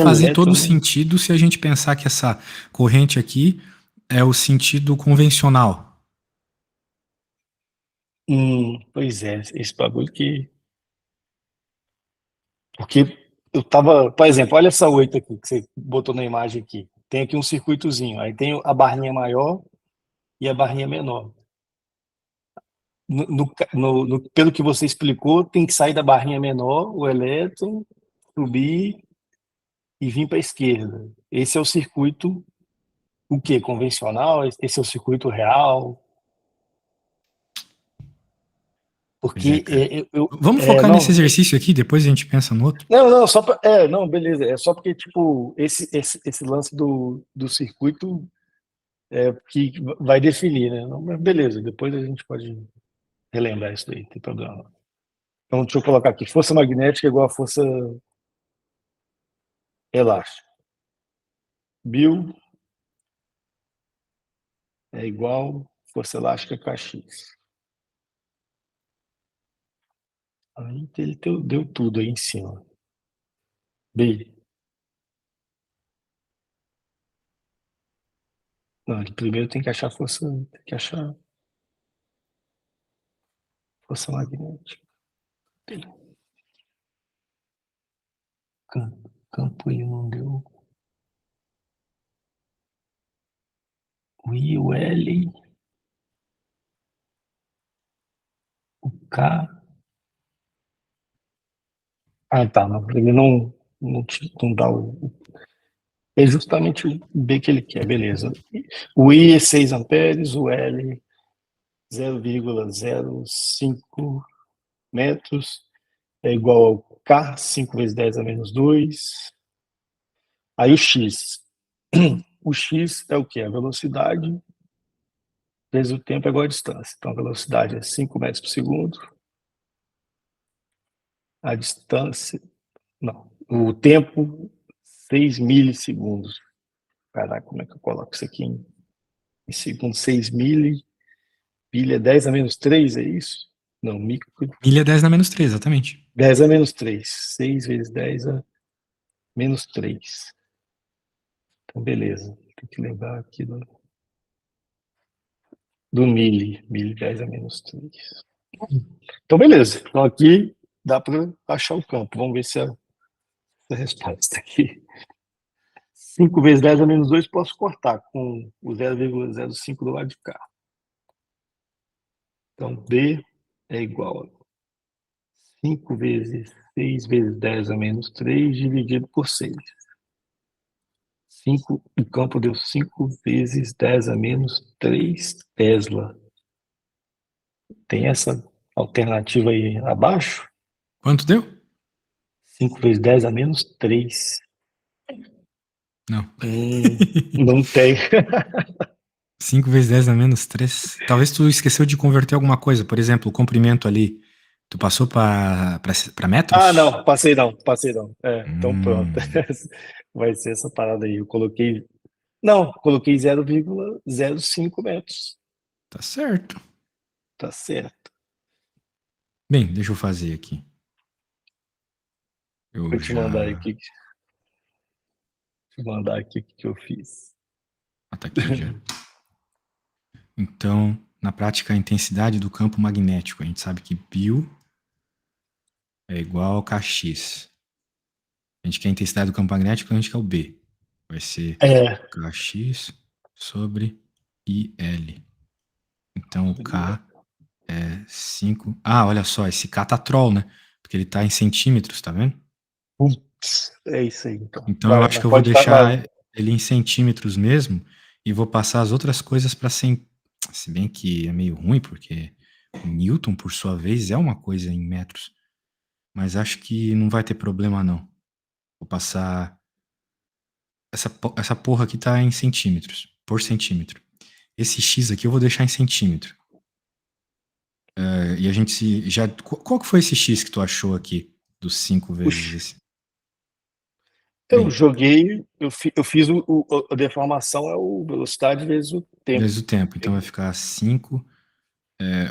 fazer todo elétron, né? sentido se a gente pensar que essa corrente aqui é o sentido convencional. Pois é, esse bagulho que. Porque eu tava. Por exemplo, olha essa 8 aqui que você botou na imagem aqui. Tem aqui um circuitozinho. Aí tem a barrinha maior e a barrinha menor. Pelo que você explicou, tem que sair da barrinha menor, o elétron, subir e vir para a esquerda. Esse é o circuito, o quê? Convencional? Esse é o circuito real? Pois é, Porque cara. Vamos focar nesse não, exercício aqui, depois a gente pensa no outro. não, só pra, não, beleza. É só porque, tipo, esse lance do circuito é que vai definir, né? Não, mas beleza, depois a gente pode relembrar isso daí, não tem problema. Então, deixa eu colocar aqui. Força magnética é igual a força elástica. Bill é igual força elástica Kx. Aí ele deu tudo aí em cima. B. Não, ele primeiro tem que achar força magnética. Campo aí não deu. O I, o L, o K. Ah, tá. Não, ele não dá o. É justamente o B que ele quer, beleza. O I é 6 amperes, o L 0,05 metros, é igual ao K, 5 vezes 10 a menos 2. Aí o X. O X é o quê? A velocidade vezes o tempo é igual à distância. Então a velocidade é 5 metros por segundo. A distância. Não. O tempo, 6 milissegundos. Caraca, como é que eu coloco isso aqui em segundos? 6 mili. Pilha 10 a menos 3, é isso? Não, micro. Milha 10 na menos 3, exatamente. 10 a menos 3. 6 vezes 10 a menos 3. Então, beleza. Tem que lembrar aqui do mili. Mili 10 a menos 3. Então, beleza. Então, aqui dá para achar o campo. Vamos ver se a resposta aqui. 5 vezes 10 a menos 2 posso cortar com o 0,05 do lado de cá. Então, B é igual a 5 vezes 6 vezes 10 a menos 3 dividido por 6. 5, o campo deu 5 vezes 10 a menos 3 Tesla. Tem essa alternativa aí abaixo? Quanto deu? 5 vezes 10 a menos 3. Não. Não tem. 5 vezes 10 a menos 3. Talvez tu esqueceu de converter alguma coisa. Por exemplo, o comprimento ali. Tu passou para Ah, metros? não, passei não. Então pronto. Vai ser essa parada aí. Eu coloquei. Não, coloquei 0,05 metros. Tá certo. Tá certo. Bem, deixa eu fazer aqui. Vou Eu te mandar já. aqui. Te mandar aqui o que eu fiz. Ah, tá aqui já. Então, na prática, a intensidade do campo magnético. A gente sabe que π é igual a Kx. A gente quer a intensidade do campo magnético, a gente quer o B. Vai ser Kx sobre IL. Então, o K é 5. Ah, olha só, esse K tá troll, né? Porque ele tá em centímetros, tá vendo? Putz, é isso aí, então. Então, eu Vai, acho mas que eu vou pode estar. Vai. deixar ele em centímetros mesmo e vou passar as outras coisas para se bem que é meio ruim, porque Newton, por sua vez, é uma coisa em metros. Mas acho que não vai ter problema, não. Vou passar. Essa porra aqui tá em centímetros, por centímetro. Esse X aqui eu vou deixar em centímetro. E a gente já. Qual que foi esse X que tu achou aqui? Dos 5 vezes Puxa, esse? Eu joguei, eu fiz a deformação é o velocidade vezes o tempo. Vezes o tempo. Então vai ficar 5,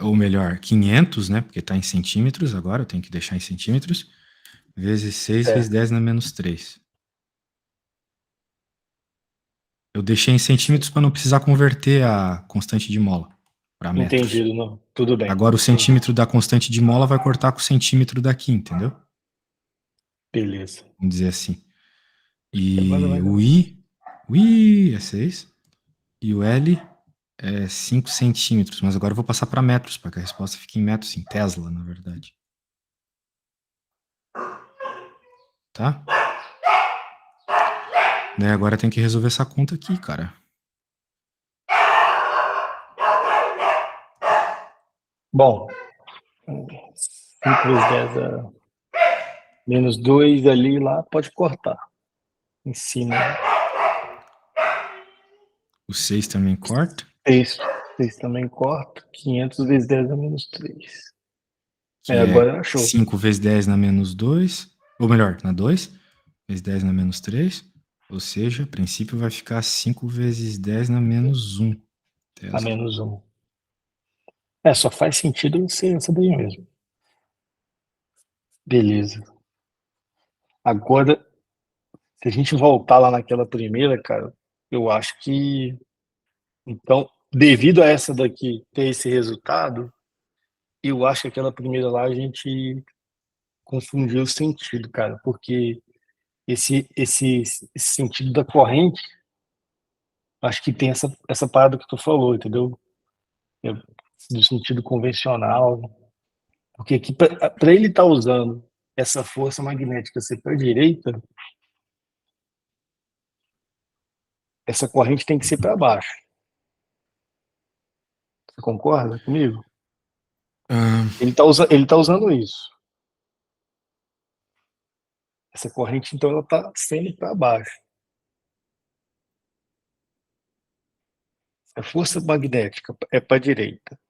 ou melhor, 500, né? Porque está em centímetros agora, eu tenho que deixar em centímetros. Vezes 6 vezes 10 na menos 3. Eu deixei em centímetros para não precisar converter a constante de mola para metros. Entendido, não. Tudo bem. Agora o centímetro da constante de mola vai cortar com o centímetro daqui, entendeu? Beleza. Vamos dizer assim. Agora E vai o dar. I é 6. E o L é 5 centímetros. Mas agora eu vou passar para metros, para que a resposta fique em metros, em Tesla, na verdade. Tá? Né, agora tem que resolver essa conta aqui, cara. Bom, 5 vezes 10 é menos 2 ali lá, pode cortar. Em cima. O 6 também corta. 6 também corta. 500 vezes 10 é menos 3. Que é Agora achou. 5 vezes 10 na menos 2. Ou melhor, na 2. Vezes 10 na menos 3. Ou seja, a princípio vai ficar 5 vezes 10 na menos 1. A menos 1. Só faz sentido ser essa daí mesmo. Beleza. Agora, se a gente voltar lá naquela primeira, cara, eu acho que, então, devido a essa daqui ter esse resultado, eu acho que aquela primeira lá a gente confundiu o sentido, cara, porque esse sentido da corrente, acho que tem essa parada que tu falou, entendeu? Do sentido convencional, porque aqui, para ele estar usando essa força magnética ser para a direita, essa corrente tem que ser para baixo. Você concorda comigo? Ele tá usando isso. Essa corrente, então, ela está sendo para baixo. A força magnética é para a direita.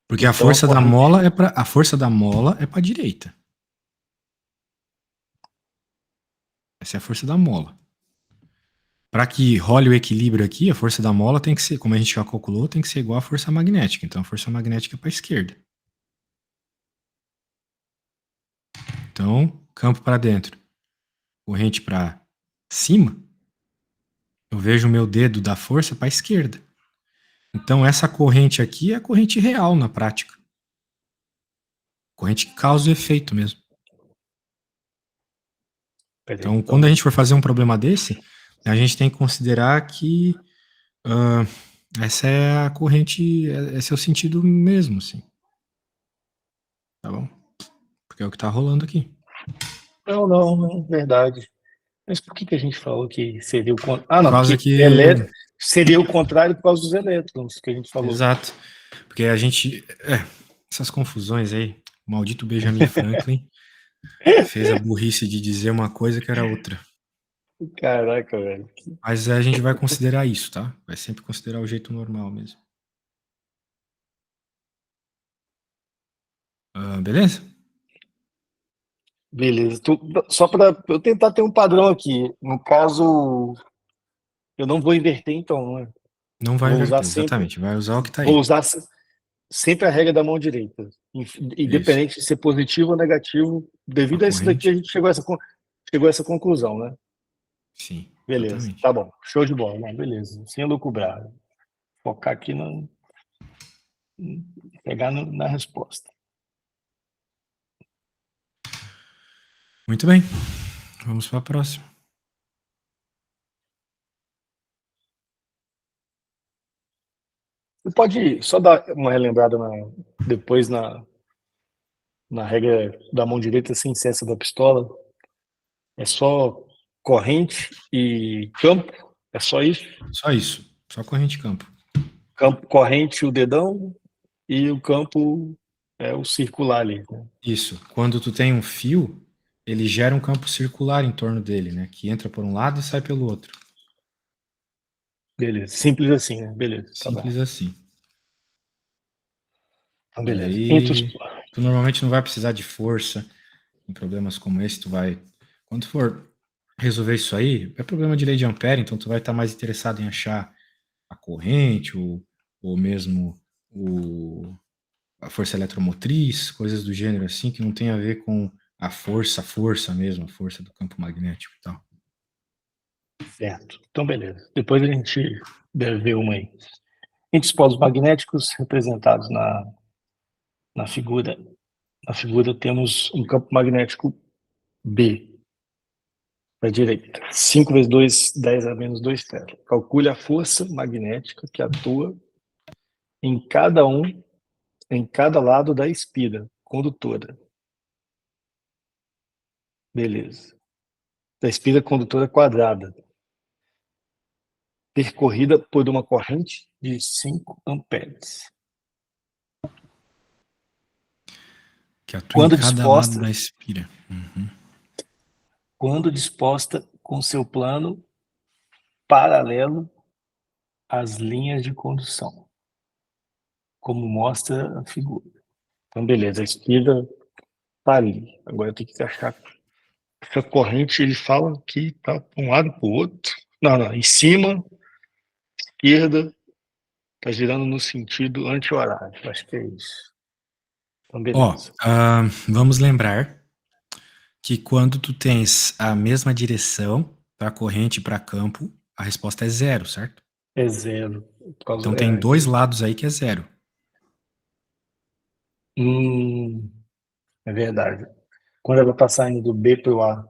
Porque a Então, força da mola é para a direita. Essa é a força da mola. Para que role o equilíbrio aqui, a força da mola tem que ser, como a gente já calculou, tem que ser igual à força magnética. Então a força magnética é para a esquerda. Então, campo para dentro, corrente para cima, eu vejo o meu dedo da força para a esquerda. Então essa corrente aqui é a corrente real na prática. Corrente que causa o efeito mesmo. Então, quando a gente for fazer um problema desse, a gente tem que considerar que essa é a corrente, esse é o sentido mesmo, assim. Tá bom? Porque é o que tá rolando aqui. Não, verdade. Mas por que a gente falou que seria o contrário? Ah, Por não, causa porque que... seria o contrário por causa dos elétrons que a gente falou. Exato. Porque a gente... essas confusões aí, o maldito Benjamin Franklin fez a burrice de dizer uma coisa que era outra. Caraca, velho. Mas a gente vai considerar isso, tá? Vai sempre considerar o jeito normal mesmo. Beleza? Beleza. Só para eu tentar ter um padrão aqui. No caso, eu não vou inverter, então, né? Não vai Vou usar inverter, sempre, exatamente. Vai usar o que tá vou aí. usar sempre a regra da mão direita, Isso. independente de ser positivo ou negativo. A Devido a isso daqui, a corrente. gente chegou a essa conclusão, né? Sim, Beleza, exatamente. tá bom. Show de bola, né? Beleza. Sem lucubrar. Focar aqui pegar na resposta. Muito bem. Vamos para a próxima. Você pode só dar uma relembrada depois na regra da mão direita sem ser essa da pistola? É só corrente e campo? É só isso? Só isso. Só corrente de campo. Campo, corrente, o dedão, e o campo é o circular ali, né? Isso. Quando tu tem um fio, ele gera um campo circular em torno dele, né? Que entra por um lado e sai pelo outro. Beleza. Simples assim, né? Beleza, tá bom. Simples assim. Então, E beleza. aí, tu normalmente não vai precisar de força, em problemas como esse, quando for resolver isso aí, é problema de lei de Ampere, então tu vai estar mais interessado em achar a corrente, ou mesmo a força eletromotriz, coisas do gênero assim, que não tem a ver com a força mesmo, a força do campo magnético e tal. Certo. Então, beleza. Depois a gente deve ver uma aí. Entre os polos magnéticos representados na figura, temos um campo magnético B, para a direita. 5 vezes 2, 10 a menos 2 tesla. Calcule a força magnética que atua em cada lado da espira condutora. Beleza. Da espira condutora quadrada, percorrida por uma corrente de 5 amperes. Que atua em Quando cada lado disposta, da espira. com seu plano paralelo às linhas de condução, como mostra a figura. Então, beleza, a espira está ali. Agora eu tenho que achar essa corrente. Ele fala que está para um lado para o outro. Não, em cima, esquerda, está girando no sentido anti-horário. Acho que é isso. Então, Ó, beleza. vamos lembrar que quando tu tens a mesma direção para corrente e para campo, a resposta é zero, certo? É zero. Então tem dois lados aí que é zero. É verdade. Quando ela está saindo do B para o A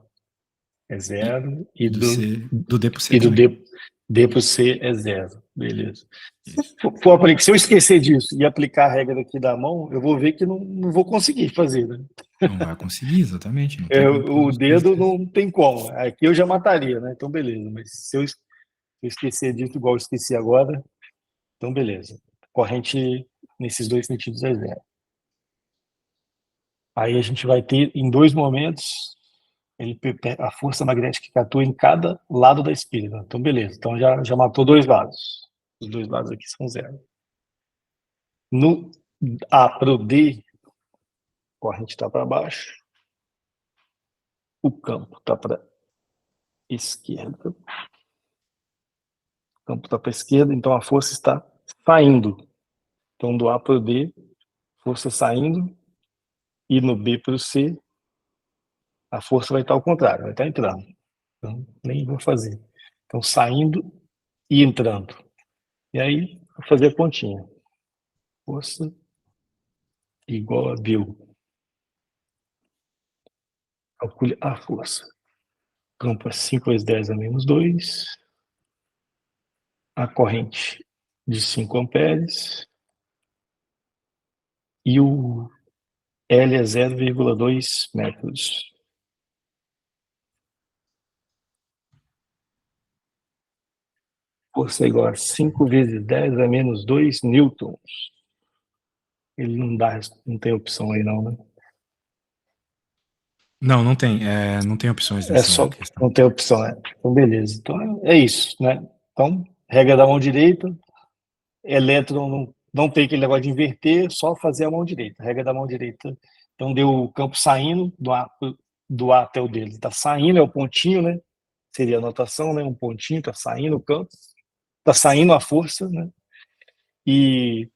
é zero, E e do D pro C do também. D para o C é zero. Beleza. Isso. Se eu esquecer disso e aplicar a regra aqui da mão, eu vou ver que não vou conseguir fazer, né? Não vai conseguir, exatamente. Não tem como pôr O os dois. dedo não tem como. Aqui eu já mataria, né? Então, beleza. Mas se eu esquecer disso, igual eu esqueci agora, então, beleza. Corrente nesses dois sentidos é zero. Aí a gente vai ter, em dois momentos, a força magnética que atua em cada lado da espira. Então, beleza. Então, já matou dois lados. Os dois lados aqui são zero. No A para o D, a corrente está para baixo. O campo está para a esquerda. O campo está para a esquerda, então a força está saindo. Então, do A para o D, força saindo. E no B para o C, a força vai estar ao contrário, vai estar entrando. Então, nem vou fazer. Então, saindo e entrando. E aí, vou fazer a continha. Força igual a Bill. Calcule a força. Campo é 5 vezes 10 a menos 2. A corrente de 5 amperes. E o L é 0,2 metros. Força igual a 5 vezes 10 a menos 2 newtons. Ele não tem opção aí não, né? Não, não tem. Não tem opções É nessa só, questão. não tem opção, né? Então, beleza. Então, é isso, né? Então, regra da mão direita, elétron não tem aquele negócio de inverter, só fazer a mão direita. Regra da mão direita. Então, deu o campo saindo do A até o D. Ele está saindo, é o pontinho, né? Seria a notação, né? Um pontinho, está saindo o campo. Está saindo a força, né? E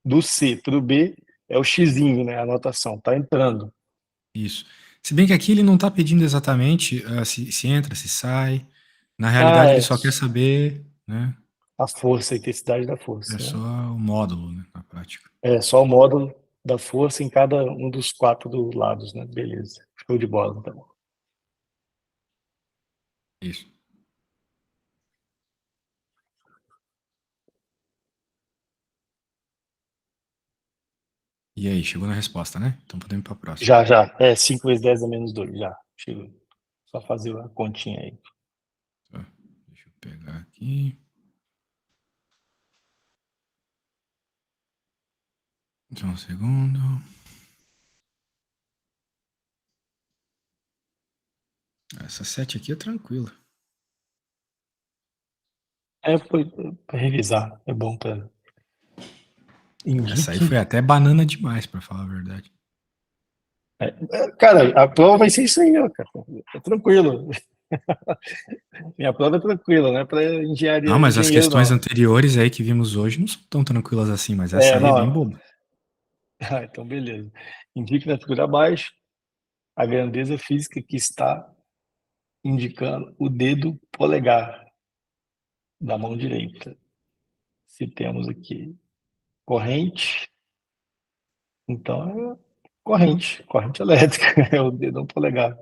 do C para o B é o xizinho, né? A notação. Está entrando. Isso. Se bem que aqui ele não está pedindo exatamente se entra, se sai. Na Ah, realidade, ele só quer saber, né? a força, a intensidade da É força, só né? o módulo, né, na prática. É só o módulo da força em cada um dos quatro lados, né? Beleza. Show de bola, então. Isso. E aí, chegou na resposta, né? Então podemos ir para a próxima. Já. É 5 vezes 10 a menos 2, já. Chegou. Só fazer a continha aí. Tá. Deixa eu pegar aqui. Só um segundo. Essa 7 aqui é tranquila. É para revisar. É bom para. Essa aí Indique. foi até banana demais, para falar a verdade. Cara, a prova vai ser isso aí, ó, cara. É tranquilo. Minha prova é tranquila, não é para Não, engenharia, mas as engenheiro, questões não. anteriores aí que vimos hoje não são tão tranquilas assim, mas essa aí é bem Não. boba. Então, beleza. Indique na figura abaixo a grandeza física que está indicando o dedo polegar da mão direita. Se temos aqui corrente, então é corrente elétrica, é o dedo polegar.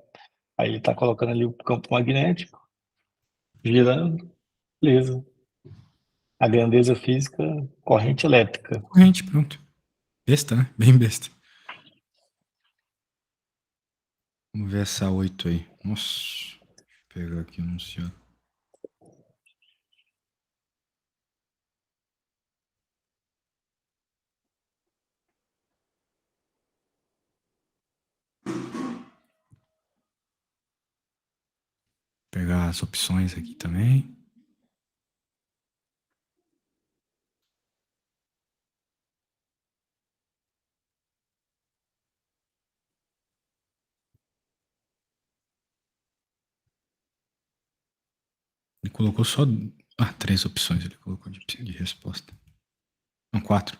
Aí ele está colocando ali o campo magnético, girando, beleza. A grandeza física, corrente elétrica. Corrente, pronto. Besta, né? Bem besta. Vamos ver essa 8 aí. Nossa. Deixa eu pegar aqui o enunciado. Pegar as opções aqui também. Ele colocou só. Ah, 3 opções ele colocou de resposta. Não, 4.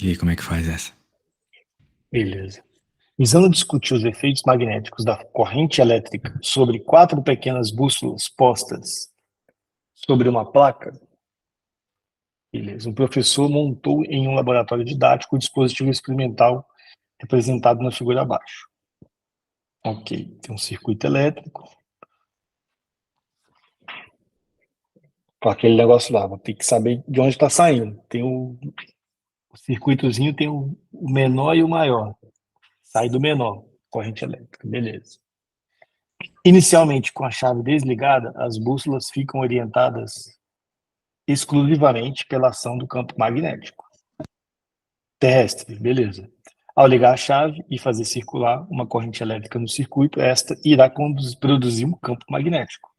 E aí, como é que faz essa? Beleza. Visando discutir os efeitos magnéticos da corrente elétrica sobre 4 pequenas bússolas postas sobre uma placa, beleza. Um professor montou em um laboratório didático o dispositivo experimental representado na figura abaixo. Ok, tem um circuito elétrico. Com aquele negócio lá, vou ter que saber de onde está saindo. Tem o circuitozinho, tem o menor e o maior. Sai do menor, corrente elétrica, beleza. Inicialmente, com a chave desligada, as bússolas ficam orientadas exclusivamente pela ação do campo magnético terrestre, beleza. Ao ligar a chave e fazer circular uma corrente elétrica no circuito, esta irá produzir um campo magnético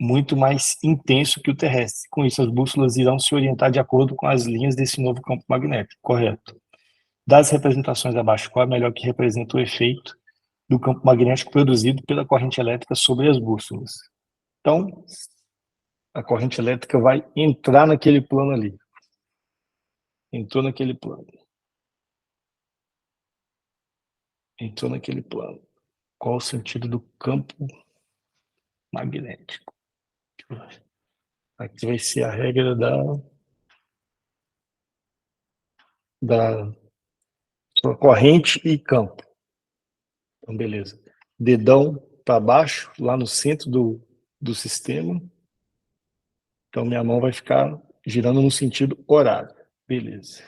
muito mais intenso que o terrestre. Com isso, as bússolas irão se orientar de acordo com as linhas desse novo campo magnético, correto? Das representações abaixo, qual é a melhor que representa o efeito do campo magnético produzido pela corrente elétrica sobre as bússolas? Então, a corrente elétrica vai entrar naquele plano ali. Entrou naquele plano. Entrou naquele plano. Qual o sentido do campo magnético? Aqui vai ser a regra da corrente e campo. Então, beleza. Dedão para baixo, lá no centro do sistema. Então, minha mão vai ficar girando no sentido horário. Beleza.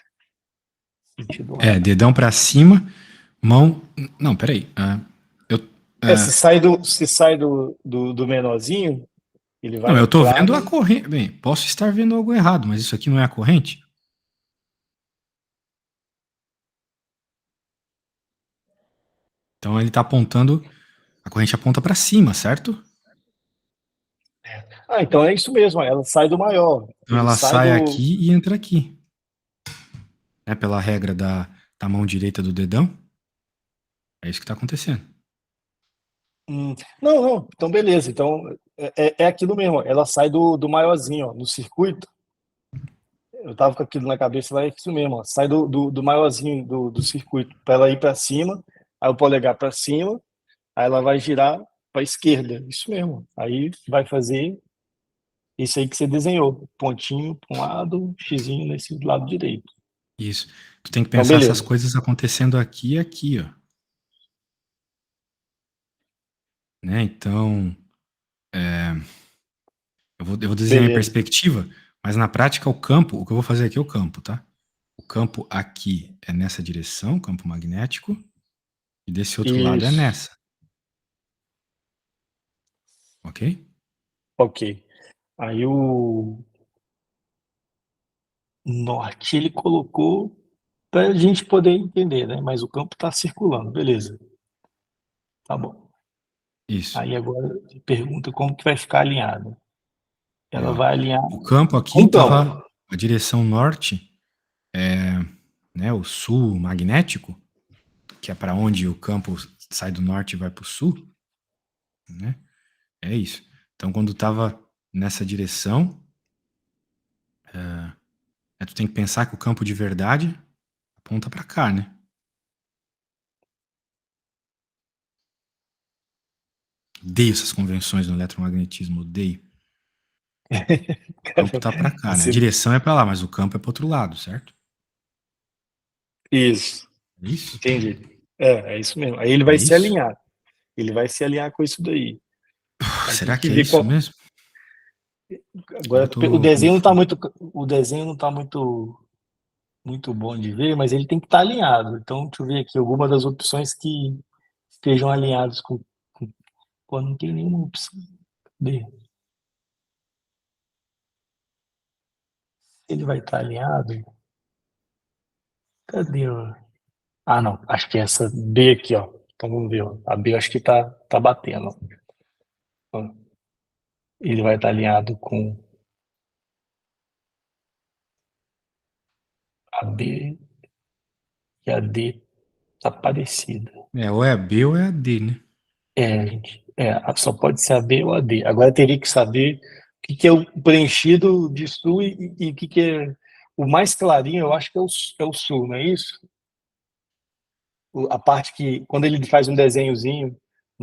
Sentido horário. Dedão pra cima, mão. Não, peraí. Eu, Se sai do menorzinho, ele não, vai eu tô entrar vendo a no. corrente. Bem, posso estar vendo algo errado, mas isso aqui não é a corrente? Então ele tá apontando. A corrente aponta pra cima, certo? Então é isso mesmo, ela sai do maior. Então Ele ela sai sai do. aqui e entra aqui. Né? Pela regra da mão direita do dedão. É isso que tá acontecendo. Não, não, então beleza. Então é aquilo mesmo, ela sai do maiorzinho, ó, no circuito. Eu tava com aquilo na cabeça, lá é isso mesmo, ó, sai do maiorzinho do circuito, para ela ir para cima, aí o polegar para cima, aí ela vai girar para a esquerda, isso mesmo. Aí vai fazer isso aí que você desenhou, pontinho para um lado, xizinho nesse lado direito. Isso. Tu tem que Então, pensar essas beleza. coisas acontecendo aqui e aqui, ó. Né? Então, eu vou desenhar em Beleza. perspectiva, mas na prática o campo, o que eu vou fazer aqui é o campo, tá? O campo aqui é nessa direção, campo magnético, e desse outro lado é Isso. nessa, ok? Ok. Aí o norte ele colocou para a gente poder entender, né? Mas o campo está circulando, beleza. Tá bom. Isso. Aí agora pergunta como que vai ficar alinhado. Ela Ó, vai alinhar o campo aqui com o estava campo. a direção norte, né, o sul magnético, que é para onde o campo sai do norte e vai para o sul, né? É isso. Então, quando estava nessa direção, tu tem que pensar que o campo de verdade aponta para cá, né? Odeio essas convenções no eletromagnetismo, odeio. O campo tá para cá, né? A direção é para lá, mas o campo é para outro lado, certo? Isso, É isso? entendi. É isso mesmo. Aí ele É vai se isso? alinhar. Ele vai se alinhar com isso daí. Aí tem Será que que é ver isso qual. mesmo? Agora Agora eu o tô desenho não tá confuso. muito, o desenho não tá muito bom de ver, mas ele tem que estar alinhado. Então, deixa eu ver aqui alguma das opções que estejam alinhados com. Pô, não tem nenhuma opção. Cadê? Ele vai estar alinhado? Cadê? Ah, não. Acho que é essa B aqui, ó. Então vamos ver. Ó. A B eu acho que tá batendo. Ó. Ele vai estar alinhado com a B e a D tá parecida. Ou é a B ou é a D, né? Gente. Só pode ser a B ou a D. Agora teria que saber o que é o preenchido de sul e o que é. O mais clarinho, eu acho que é o sul, não é isso? A parte que, quando ele faz um desenhozinho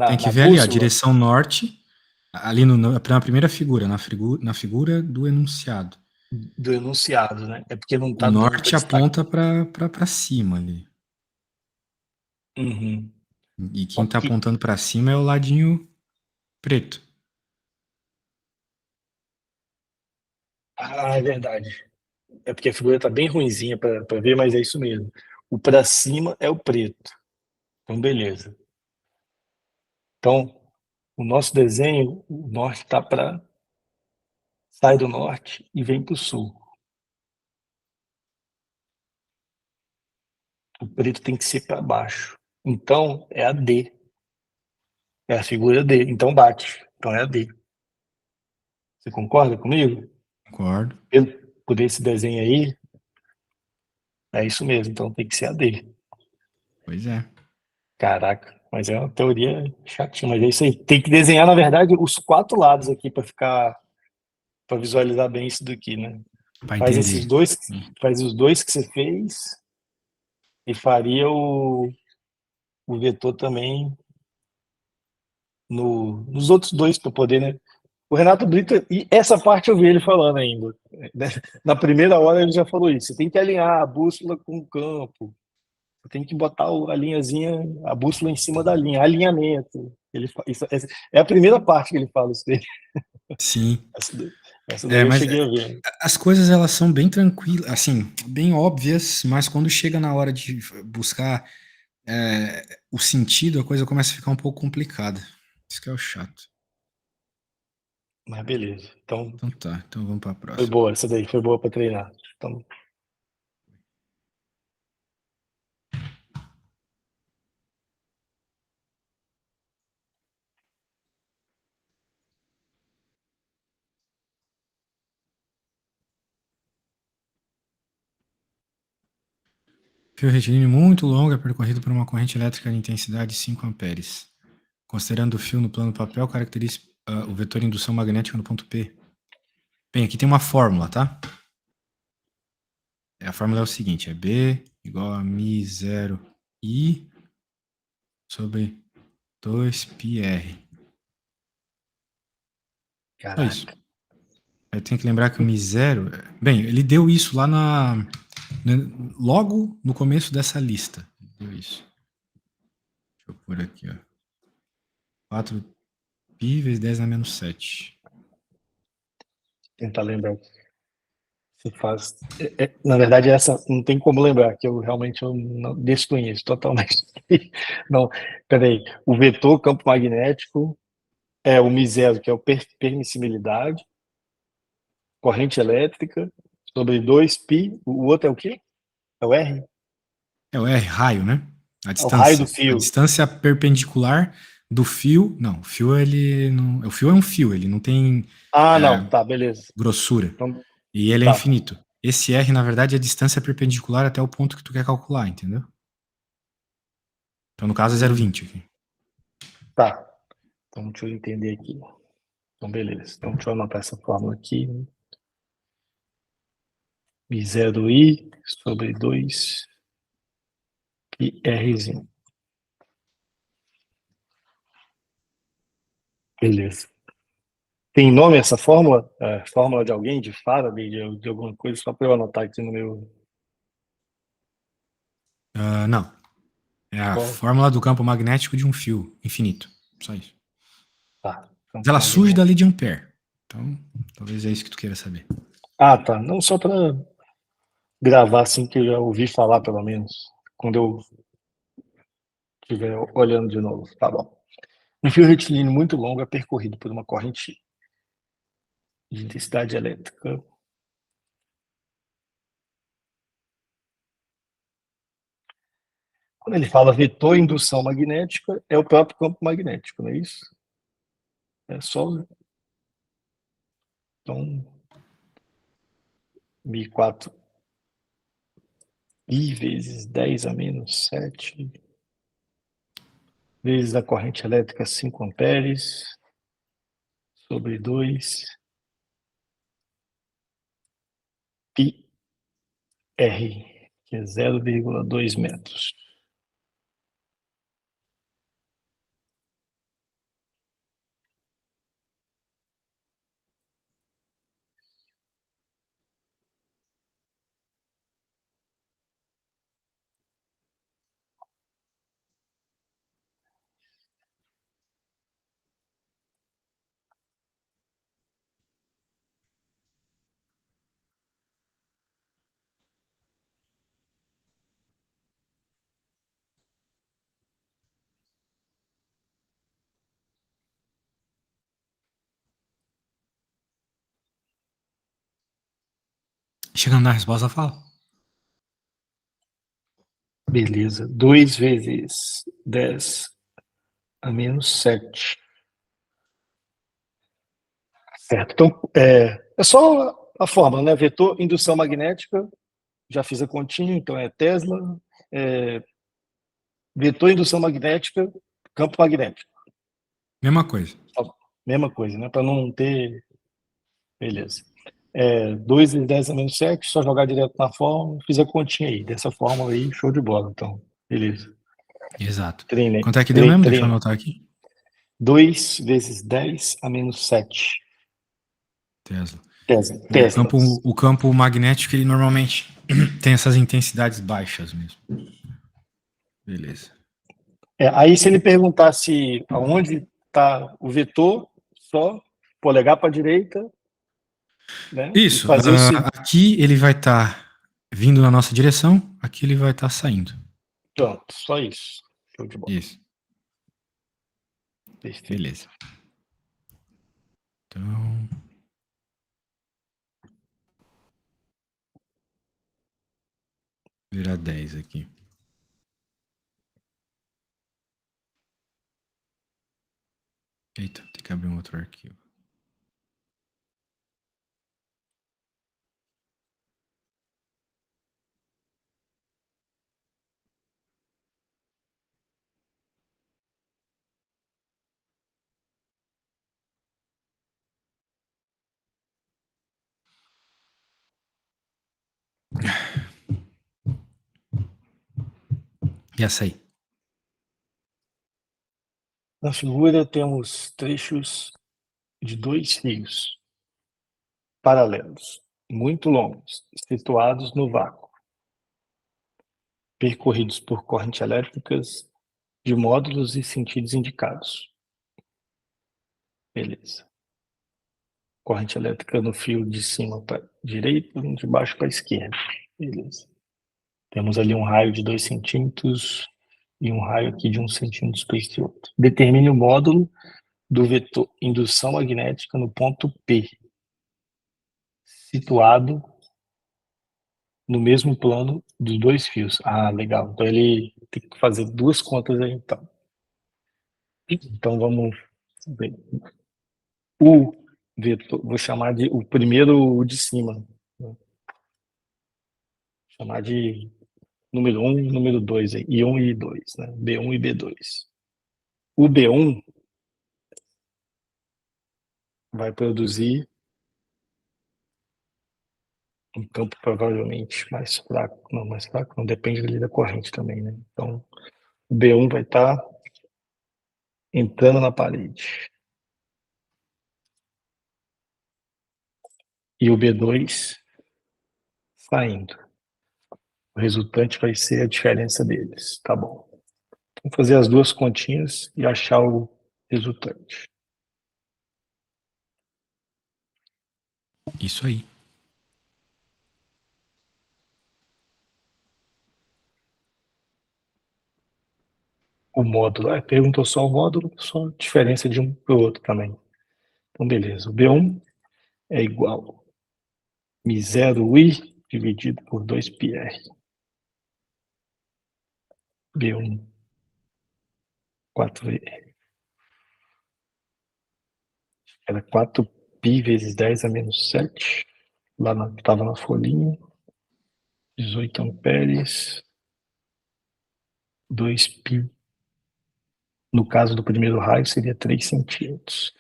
Tem que na ver ali, ó, a bússola, direção norte, ali na primeira figura, na figura do enunciado. do enunciado, né? É porque não O tá dando para norte destacar. aponta para cima ali. Uhum. E Só quem tá que, apontando para cima é o ladinho preto. é verdade. É porque a figura tá bem ruinzinha para ver, mas é isso mesmo. O para cima é o preto. Então, beleza. Então, o nosso desenho, o norte tá para sai do norte e vem para o sul. O preto tem que ser para baixo. Então, é a D. É a figura D. Então, bate. Então, é a D. Você concorda comigo? Concordo. Por esse desenho aí, é isso mesmo. Então, tem que ser a D. Pois é. Caraca, mas é uma teoria chatinha. Mas é isso aí. Tem que desenhar, na verdade, os 4 lados aqui para visualizar bem isso daqui, né? Para Faz esses entender. dois, faz os dois que você fez e faria o vetor também nos outros dois para poder, né? O Renato Brito, e essa parte eu vi ele falando ainda. Né? Na primeira hora ele já falou isso. Você tem que alinhar a bússola com o campo. Você tem que botar a linhazinha, a bússola em cima da linha, alinhamento. É a primeira parte que ele fala isso daí. Sim. Essa daí eu Mas cheguei a ver. as coisas elas são bem tranquilas, assim, bem óbvias, mas quando chega na hora de buscar o sentido, a coisa começa a ficar um pouco complicada. Isso que é o chato. Mas beleza. Então, Então tá, então vamos para a foi próxima. boa. Essa daí foi boa para treinar. Então, Fio retilíneo muito longo é percorrido por uma corrente elétrica de intensidade 5 amperes. Considerando o fio no plano papel, caracteriza o vetor indução magnética no ponto P. Bem, aqui tem uma fórmula, tá? A fórmula é o seguinte, é B igual a μ0I sobre 2πr. Só isso. caraca. Eu tenho que lembrar que o μ0... Bem, ele deu isso lá logo no começo dessa lista. Deu isso. Deixa eu pôr aqui, ó. 4π vezes 10 na menos 7. Tentar lembrar. Você faz. Na verdade, essa não tem como lembrar, que eu não desconheço totalmente. Não, peraí. O vetor campo magnético é o μ0, que é o permissibilidade, corrente elétrica, sobre 2π. O outro é o quê? É o R? É o R, raio, né? A É o raio do distância. A fio. distância perpendicular do fio, não, o fio ele não, o fio é um fio, ele não tem Não, tá, beleza. grossura Então, e ele é tá. infinito. Esse R, na verdade, é a distância perpendicular até o ponto que tu quer calcular, entendeu? Então, no caso, é 0,20 aqui. Tá. Então, deixa eu entender aqui. Então, beleza. Então, deixa eu anotar essa fórmula aqui. I0i sobre 2 e Rzinho. Beleza. Tem nome essa fórmula? Fórmula de alguém, de Faraday, de alguma coisa? Só para eu anotar aqui no meu... Não. É a Qual? fórmula do campo magnético de um fio infinito. Só isso. Tá. Mas Campo ela surge da magnético. lei de Ampère. Então, talvez é isso que tu queira saber. Tá. Não, só para gravar assim que eu já ouvi falar, pelo menos, quando eu estiver olhando de novo. Tá bom. Um fio retilíneo muito longo é percorrido por uma corrente de intensidade elétrica. Quando ele fala vetor indução magnética, é o próprio campo magnético, não é isso? É só. Então, 1004 I vezes 10 a menos 7 vezes a corrente elétrica 5 amperes sobre 2 pi R, que é 0,2 metros. Chegando na resposta, fala. Beleza. 2 vezes 10 a menos 7. Certo. Então, é só a fórmula, né? Vetor, indução magnética, já fiz a continha, então é Tesla. Vetor, indução magnética, campo magnético. Mesma coisa. Mesma coisa, né? Para não ter... Beleza. 2 vezes 10 a menos 7, só jogar direto na fórmula, fiz a continha aí. Dessa fórmula aí, show de bola. Então, beleza. Exato. Treinei. Quanto é que deu mesmo? Deixa eu Treino. anotar aqui. 2 vezes 10 a menos 7. Tesla. Tesla. O campo magnético, ele normalmente tem essas intensidades baixas mesmo. Beleza. Aí, se ele perguntasse aonde está o vetor, só polegar para a direita, né? E Isso. fazer o Aqui ele vai estar vindo na nossa direção, aqui ele vai estar saindo. Pronto, só isso. Show de bola. Isso. Perfeito. Beleza. Então, virar 10 aqui. Eita, tem que abrir um outro arquivo. E essa aí? Na figura temos trechos de 2 fios paralelos, muito longos, situados no vácuo, percorridos por correntes elétricas de módulos e sentidos indicados. Beleza. Corrente elétrica no fio de cima para direita, de baixo para esquerda. Beleza. Temos ali um raio de 2 centímetros e um raio aqui de 1 centímetro para esse outro. Determine o módulo do vetor indução magnética no ponto P, situado no mesmo plano dos 2 fios. Legal. Então ele tem que fazer 2 contas aí, então. Então vamos ver. O vetor, vou chamar de o primeiro de cima, né? Chamar de número um e número 2, I1 e I2, né? B1 e B2. O B1 vai produzir um campo provavelmente mais fraco. Não, mais fraco não, depende ali da corrente também, né? Então, o B1 vai estar entrando na parede. E o B2 saindo. O resultante vai ser a diferença deles. Tá bom. Vamos fazer as duas continhas e achar o resultante. Isso aí. O módulo, perguntou só o módulo, só a diferença de um para o outro também. Então, beleza. O B1 é igual μ0i dividido por 2πr. B1, 4 era 4π vezes 10 a menos 7. Lá estava na folhinha. 18 amperes. 2π. No caso do primeiro raio, seria 3 centímetros.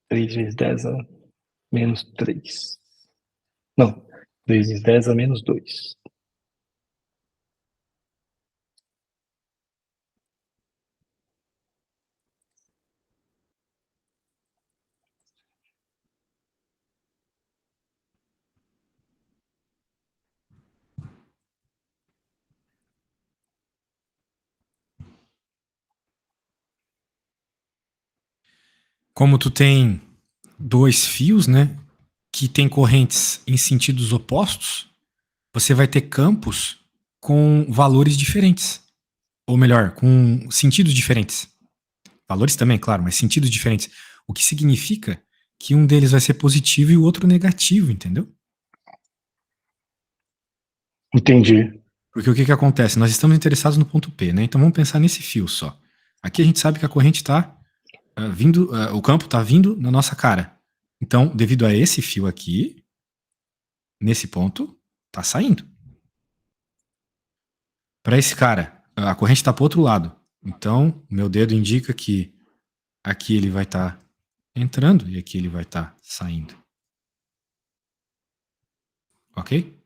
3 vezes 10 a menos 3. Não, 3 vezes 10 a menos 2. Como tu tem dois fios, né, que tem correntes em sentidos opostos, você vai ter campos com valores diferentes. Ou melhor, com sentidos diferentes. Valores também, claro, mas sentidos diferentes. O que significa que um deles vai ser positivo e o outro negativo, entendeu? Entendi. Porque o que acontece? Nós estamos interessados no ponto P, né? Então vamos pensar nesse fio só. Aqui a gente sabe que a corrente está vindo, o campo está vindo na nossa cara. Então, devido a esse fio aqui, nesse ponto, está saindo. Para esse cara, a corrente está para o outro lado. Então, meu dedo indica que aqui ele vai estar entrando e aqui ele vai estar saindo. Ok?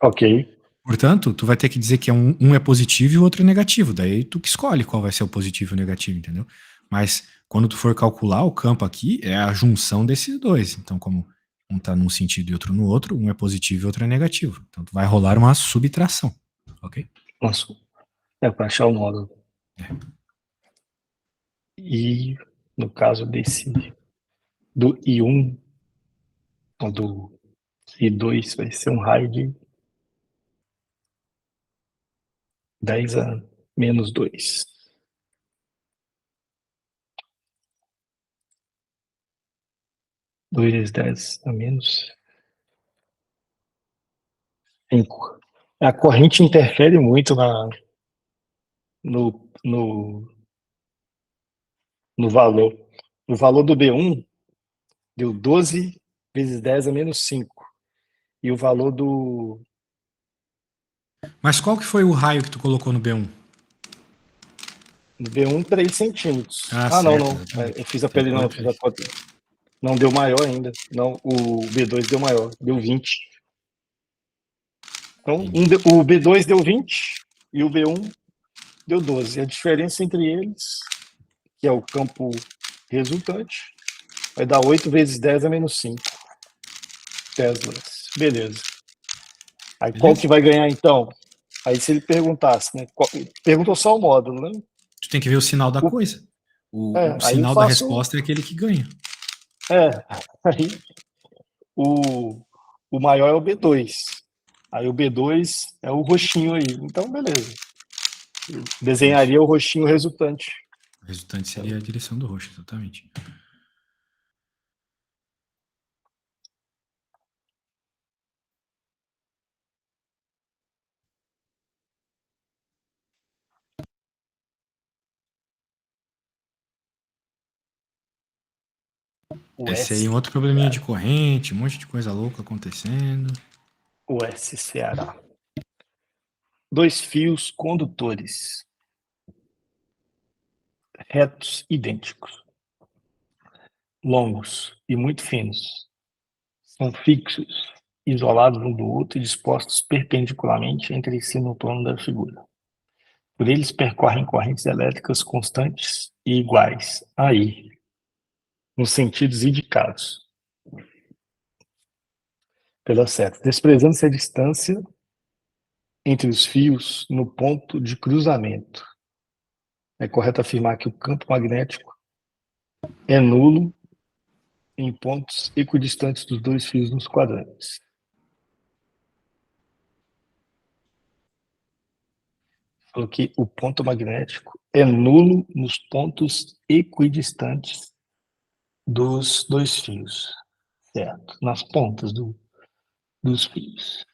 Ok. Portanto, tu vai ter que dizer que um é positivo e o outro é negativo. Daí tu que escolhe qual vai ser o positivo e o negativo, entendeu? Mas quando tu for calcular o campo aqui, é a junção desses dois. Então, como um tá num sentido e outro no outro, um é positivo e outro é negativo. Então, tu vai rolar uma subtração, ok? Nossa, para achar o módulo. E no caso do I1, ou do I2, vai ser um raio de 10 a menos 2. 2 vezes 10 a menos 5. A corrente interfere muito no, no, no valor. O valor do B1 deu 12 vezes 10 a menos 5. E o valor do Mas qual que foi o raio que tu colocou no B1? B1, 3 centímetros. Ah, Ah, não, certo, não. Eu exatamente. fiz a pele, não, eu fiz a 3,3. conta. Não deu maior ainda. Não, o B2 deu maior, deu 20. Então, o B2 deu 20 e o B1 deu 12. A diferença entre eles, que é o campo resultante, vai dar 8 vezes 10 a menos 5 Teslas. Beleza. Aí qual Beleza? que vai ganhar então? Aí se ele perguntasse, né? Perguntou só o módulo, né? Tu tem que ver o sinal da O, coisa. O aí eu sinal da faço. resposta é aquele que ganha. Aí o, o maior é o B2. Aí o B2 é o roxinho aí. Então, beleza. Isso. Desenharia o roxinho resultante. O resultante seria a direção do roxo, exatamente. O Esse aí é S, um outro probleminha de corrente, um monte de coisa louca acontecendo. o S, Ceará. 2 fios condutores retos idênticos, longos e muito finos, são fixos, isolados um do outro e dispostos perpendicularmente entre si no plano da figura. Por eles percorrem correntes elétricas constantes e iguais, aí, nos sentidos indicados pela seta, desprezando-se a distância entre os fios no ponto de cruzamento. É correto afirmar que o campo magnético é nulo em pontos equidistantes dos dois fios nos quadrantes. Falou que o ponto magnético é nulo nos pontos equidistantes dos dois fios, certo? Nas pontas dos fios. O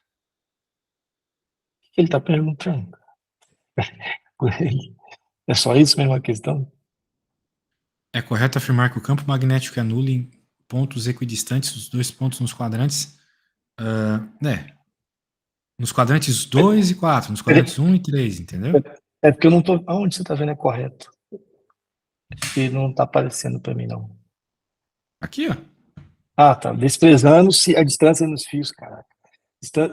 que ele está perguntando? É só isso mesmo a questão? É correto afirmar que o campo magnético é nulo em pontos equidistantes dos dois pontos nos quadrantes. Nos quadrantes 2 e 4, nos quadrantes 1 e 3, entendeu? É porque eu não tô. Aonde você está vendo é correto? Que não está aparecendo para mim, não. Aqui, ó. Ah, tá. Desprezando-se a distância nos fios, caraca.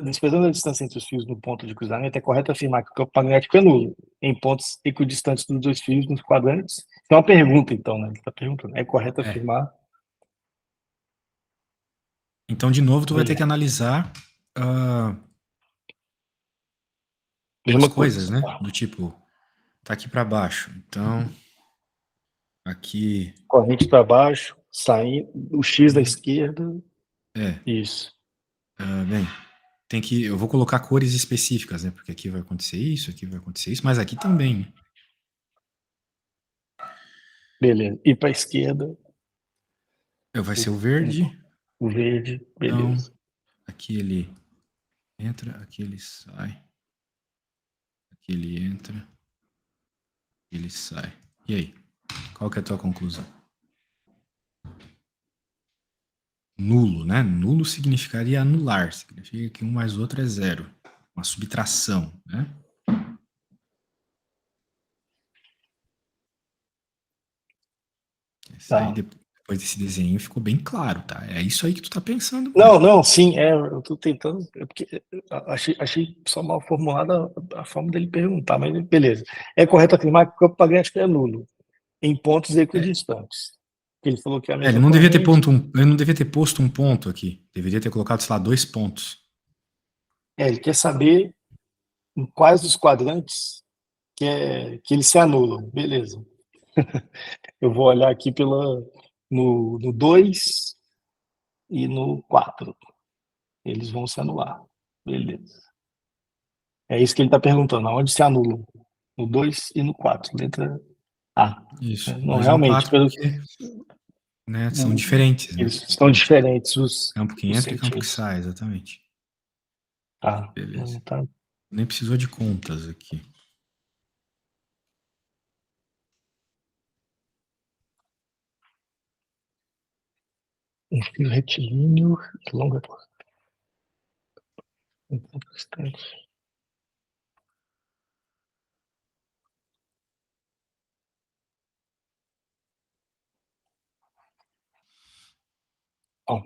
Desprezando a distância entre os fios no ponto de cruzamento, é correto afirmar que o campo magnético é nulo em pontos equidistantes dos dois fios nos quadrantes. É uma pergunta, então, né? Ele está perguntando. É correto É. afirmar. Então, de novo, tu vai ter que Olha, analisar as mesma coisas, coisa. né? Do tipo, tá aqui para baixo. Então, aqui. Corrente para baixo, saindo, o X da esquerda. É. Isso. Bem, tem que. Eu vou colocar cores específicas, né? Porque aqui vai acontecer isso, aqui vai acontecer isso, mas aqui também, né? Beleza. E para a esquerda, Vai ser o verde. o verde. Então, Beleza. aqui ele entra, aqui ele sai. Aqui ele entra, aqui ele sai. E aí? Qual que é a tua conclusão? Nulo, né? Nulo significaria anular. Significa que um mais o outro é zero. Uma subtração, né? Isso aí, Tá. depois desse desenho, ficou bem claro, tá? É isso aí que tu tá pensando Não, mesmo. não, sim, eu estou tentando, porque achei só mal formulada a forma dele perguntar, mas beleza. É correto afirmar que o campo magnético é nulo em pontos É, equidistantes. Ele falou que é a ele mesma não devia ter corrente. ponto ele não devia ter posto um ponto aqui. Deveria ter colocado, sei lá, 2 pontos. Ele quer saber em quais dos quadrantes que eles se anulam. Beleza. Eu vou olhar aqui no 2 e no 4. Eles vão se anular. Beleza. É isso que ele está perguntando. Aonde se anulam? No 2 e no 4. Letra A. Isso. Não, 2 e no realmente, 4 porque, né, são o- diferentes, né? eles estão diferentes, Campo que os entra e campo que sentidos. sai, exatamente. Tá. Beleza. Não tá. Nem precisou de contas aqui. Um fio retilíneo, longa distante. Bom,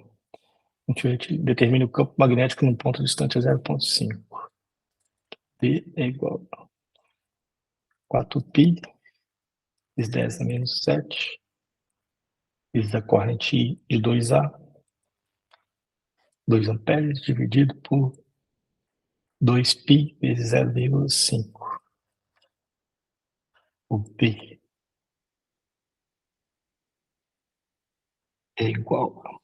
um fio retilíneo determina o campo magnético num ponto distante a 0,5. P é igual a 4π vezes 10 a menos 7 vezes a corrente de 2A, 2 amperes, dividido por 2π vezes 0,5. O P é igual a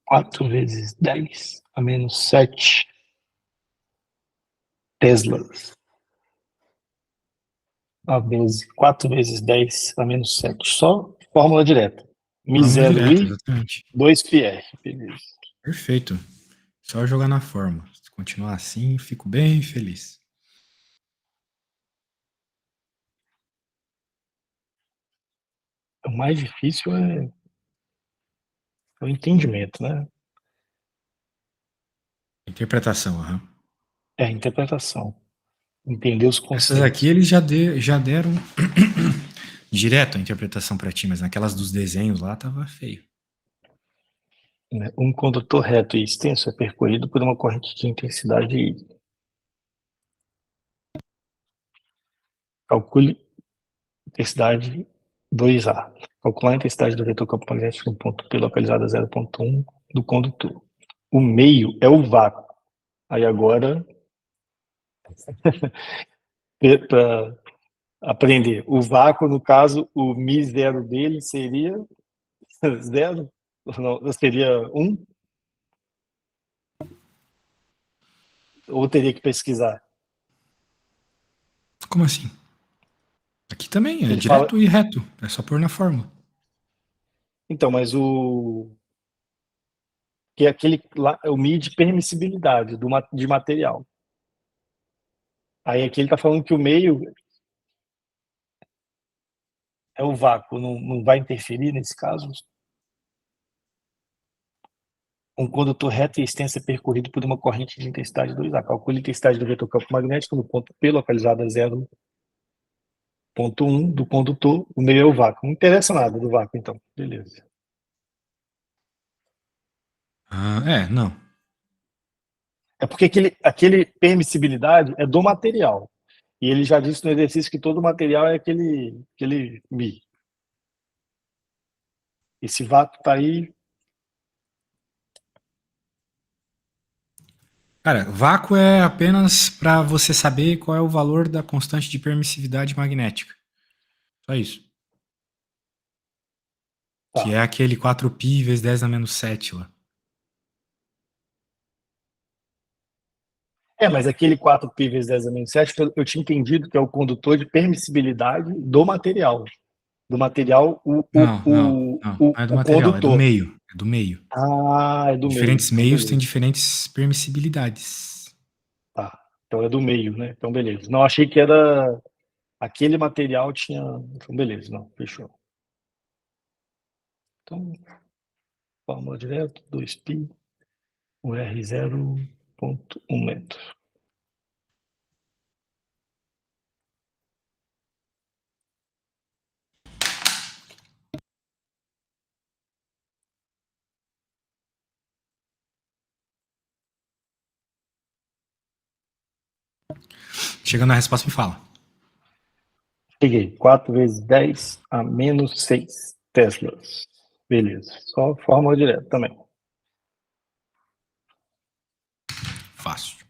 4 vezes 10 a menos 7 Teslas. A vezes 4 vezes 10 a menos 7. Só fórmula direta. Fórmula Mi0 direta, I, exatamente. 2πr. Beleza. Perfeito. Só jogar na fórmula. Se continuar assim, fico bem feliz. O mais difícil é o entendimento, né? Interpretação, aham. É a interpretação. Entender os Essas aqui conceitos. eles já deram direto a interpretação para ti, mas naquelas dos desenhos lá tava feio. Né? Um condutor reto e extenso é percorrido por uma corrente de intensidade I. Calcule intensidade 2A. Calcular a intensidade do vetor campo magnético no ponto P localizado a 0,1 do condutor. O meio é o vácuo. Aí agora, para aprender, o vácuo, no caso, o mi zero dele seria zero? Não, seria 1? Ou teria que pesquisar? Como assim? Aqui também é Ele fala. direto e reto, é só pôr na fórmula. Então, mas o. Que é aquele lá, é o mi de permissibilidade de material. Aí aqui ele está falando que o meio é o vácuo, não vai interferir nesse caso? Um condutor reto e extenso é percorrido por uma corrente de intensidade 2A. Calcule a intensidade do vetor campo magnético no ponto P, localizado a 0,1 do condutor. O meio é o vácuo. Não interessa nada do vácuo, então. Beleza. Ah, é, não. É porque aquele permissibilidade é do material. E ele já disse no exercício que todo material é aquele Mi. Esse vácuo está aí. Cara, vácuo é apenas para você saber qual é o valor da constante de permissividade magnética. Só isso. Que Tá. é aquele 4π vezes 10 a menos 7 lá. Mas aquele 4π vezes 10 a menos 7, eu tinha entendido que é o condutor de permissibilidade do material. Do material, Não, não, não. Não é do o material, é do condutor. meio. É do meio. Ah, é do meio. Diferentes Então, meios têm beleza. diferentes permissibilidades. Tá. Então é do meio, né? Então, beleza. Não, achei que era aquele material tinha. Então, beleza. Não, fechou. Então, fórmula direto, 2π, o R 0,1 metro. Chegando na resposta, me fala. Peguei 4 vezes 10 a menos 6 Teslas. Beleza. Só fórmula direta também. Fácil.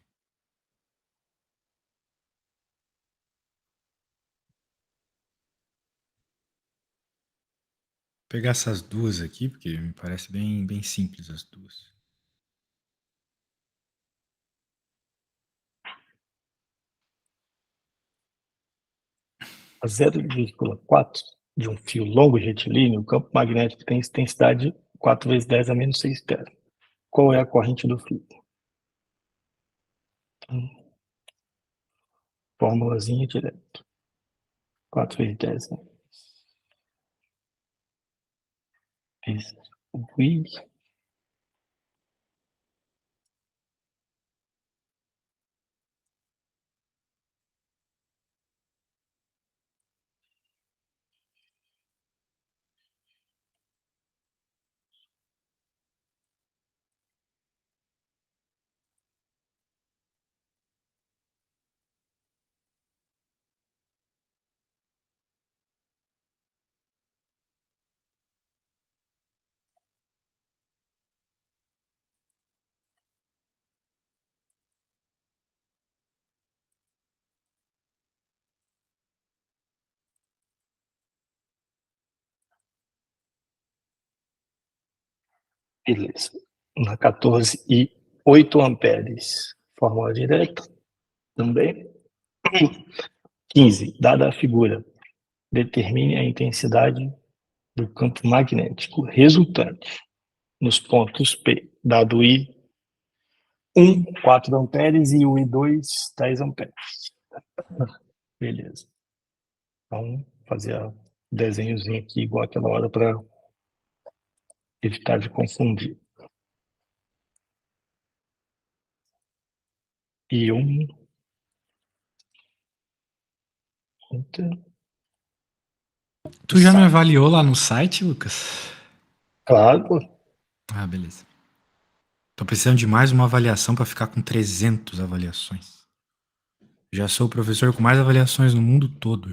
Vou pegar essas duas aqui, porque me parece bem simples as duas. A 0,4 de um fio longo e retilíneo, o campo magnético tem intensidade 4 vezes 10 a menos 6 Tesla. Qual é a corrente do fio? Fórmulazinha direto. 4 vezes 10, né? Vezes o I. Beleza. Na 14 e 8 amperes. Fórmula direta também. 15. Dada a figura, determine a intensidade do campo magnético resultante nos pontos P, dado I 1, 4 amperes e o I2, 10 amperes. Beleza. Então, fazer a desenhozinho aqui igual aquela hora para evitar de confundir. E um. Enter. Tu já me avaliou lá no site, Lucas? Claro, pô. Ah, beleza. Tô precisando de mais uma avaliação para ficar com 300 avaliações. Já sou o professor com mais avaliações no mundo todo.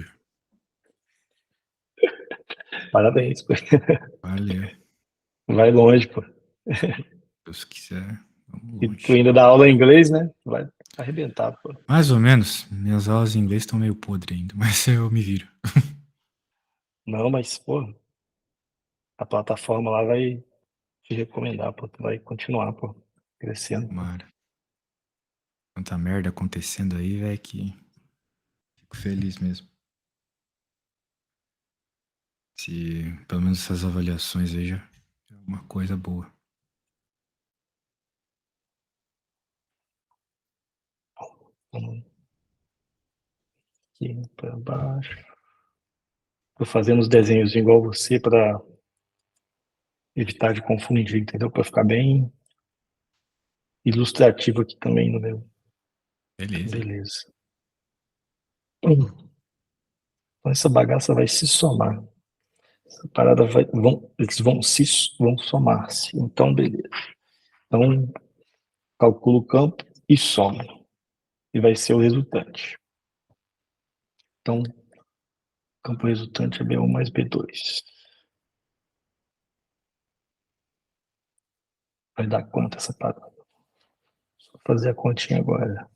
Parabéns, pô. Valeu. Vai longe, pô. Se Deus quiser, vamos E tu longe. ainda dá aula em inglês, né? Vai arrebentar, pô. Mais ou menos. Minhas aulas em inglês estão meio podre ainda, mas eu me viro. Não, mas, pô, a plataforma lá vai te recomendar, pô. Tu vai continuar, pô, crescendo, pô. Mara. Tanta merda acontecendo aí, velho, que fico feliz mesmo. Se pelo menos essas avaliações aí já é uma coisa boa. Vamos aqui pra baixo. Tô fazendo os desenhos igual você para evitar de confundir, entendeu? Para ficar bem ilustrativo aqui também no meu. Beleza. Beleza. Então essa bagaça vai se somar. Essa parada eles vão somar-se. Então, beleza. Então, calculo o campo e soma. E vai ser o resultante. Então, campo resultante é B1 mais B2. Vai dar quanto essa parada? Só fazer a continha agora.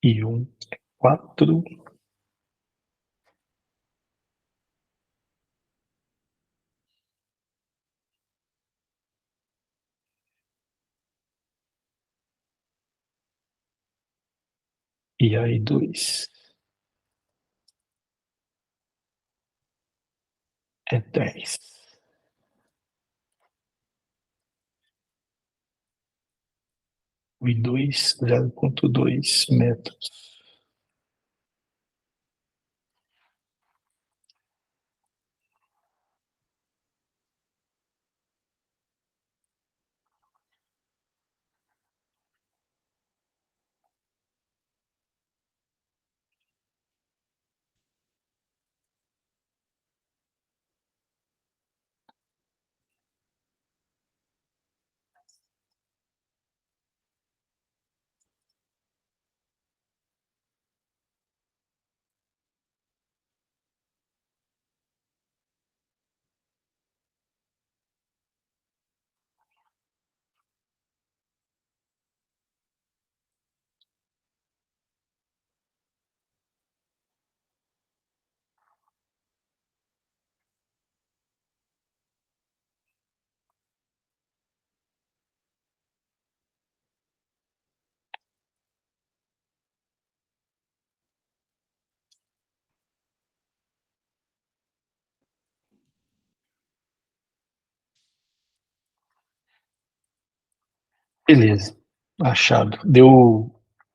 E 1 é 4. E aí 2 é 10. E 2, 0,2 metros. Beleza. Achado.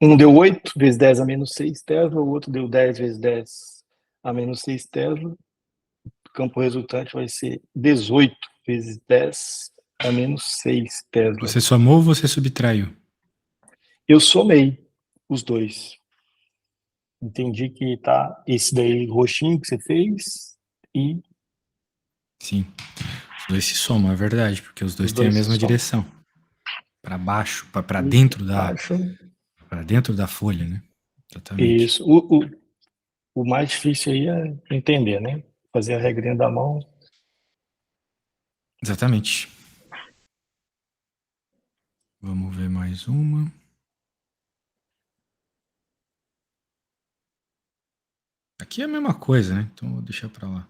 Um deu 8 vezes 10 a menos 6 Tesla, o outro deu 10 vezes 10 a menos 6 Tesla. O campo resultante vai ser 18 vezes 10 a menos 6 Tesla. Você somou ou você subtraiu? Eu somei os dois. Entendi que tá esse daí roxinho que você fez e Sim. Os dois se somam, é verdade, porque os dois os têm a dois se mesma somam. direção. Para baixo, para E dentro da acho para dentro da folha, né? Exatamente. isso. O mais difícil aí é entender, né? Fazer a regrinha da mão. Exatamente. Vamos ver mais uma. Aqui é a mesma coisa, né? Então vou deixar para lá.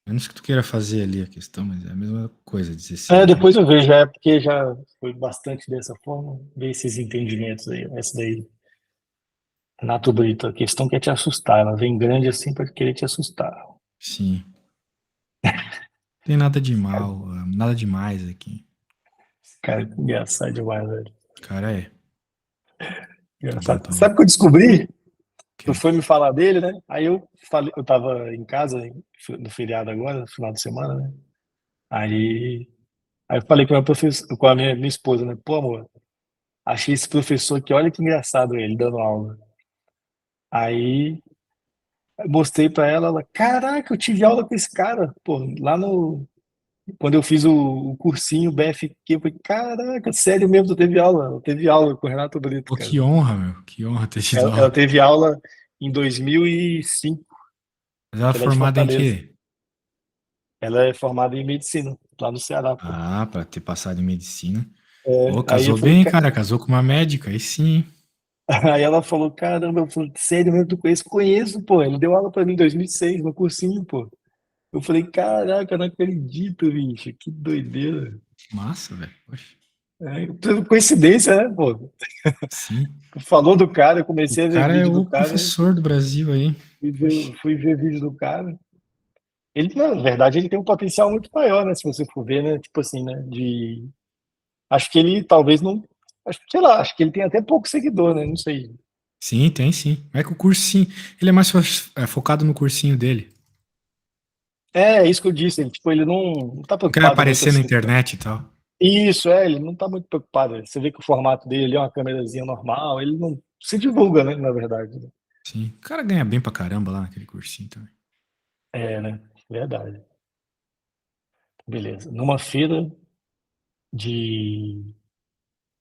Menos que tu queira fazer ali a questão, mas é a mesma coisa, 16, né? Depois eu vejo, porque já foi bastante dessa forma, ver esses entendimentos aí. Essa daí, Nato Brito, a questão que é te assustar, ela vem grande assim para querer te assustar. Sim. Tem nada de mal, nada demais aqui. Cara, que engraçado demais, velho. Cara, é. Tá bom, Engraçado. tá Sabe o louco. que eu descobri? Tu Ok. foi me falar dele, né? Aí eu falei, eu tava em casa no feriado agora, no final de semana, né? Aí, aí eu falei com a minha professora, com a minha esposa, né? Pô, amor, achei esse professor aqui, olha que engraçado ele dando aula. Aí eu mostrei pra ela, ela, caraca, eu tive aula com esse cara, pô, lá no. Quando eu fiz o cursinho BFQ, eu falei, caraca, sério mesmo, tu teve aula? Eu teve aula com o Renato Brito, Pô, cara. que honra, meu. Que honra ter tido Ela aula. teve aula em 2005, Mas ela é ela é de formada em Fortaleza. quê? Ela é formada em medicina, lá no Ceará, pô. Ah, pra ter passado em medicina. É, Pô, aí eu casou falei, bem, cara. Casou com uma médica. Aí sim, hein? aí ela falou, caramba, eu falei, sério mesmo, tu conhece? Conheço, pô. Ele deu aula pra mim em 2006, no cursinho, pô. Eu falei, caraca, eu não acredito, bicho, que doideira. Massa, velho. Poxa. Tudo coincidência, né, pô? Sim. Tu falou do cara, eu O comecei a ver cara é vídeo do o cara, professor do Brasil aí. Poxa. fui ver vídeo do cara. Ele, na verdade, ele tem um potencial muito maior, né, se você for ver, né, tipo assim, né, de... Acho que ele talvez não... Acho, sei lá, acho que ele tem até pouco seguidor, né, não sei. Sim, tem sim. É que o cursinho. Ele é mais focado no cursinho dele. É isso que eu disse, ele, tipo, ele não tá Não quer preocupado muito aparecer na assim. internet e tal. Isso, ele não tá muito preocupado. Você vê que o formato dele é uma câmerazinha normal, ele não se divulga, né, na verdade. Sim. O cara ganha bem pra caramba lá naquele cursinho também. É, né? Verdade. Beleza. Numa feira de,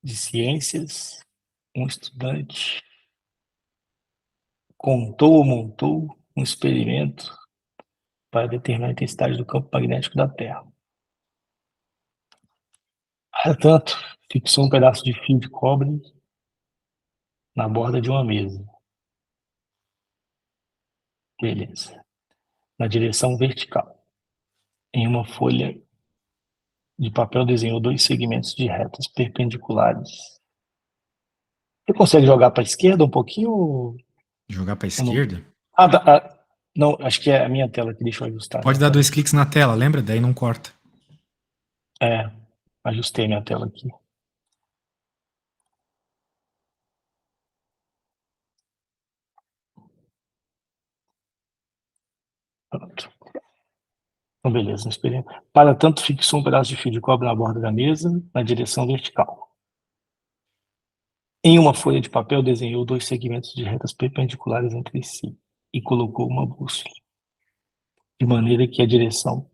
de ciências, um estudante contou ou montou um experimento para determinar a intensidade do campo magnético da Terra. Portanto, fixou um pedaço de fio de cobre na borda de uma mesa. Beleza. Na direção vertical. Em uma folha de papel desenhou dois segmentos de retas perpendiculares. Você consegue jogar para a esquerda um pouquinho? Jogar pra Ou não? esquerda? Não, acho que é a minha tela que deixa eu ajustar a Pode minha dar tela dois aqui. cliques na tela, lembra? Daí não corta. É, ajustei minha tela aqui. Pronto. Então, beleza, esperei. Para tanto, fixou um pedaço de fio de cobre na borda da mesa, na direção vertical. Em uma folha de papel, desenhou dois segmentos de retas perpendiculares entre si e colocou uma bússola, de maneira que a direção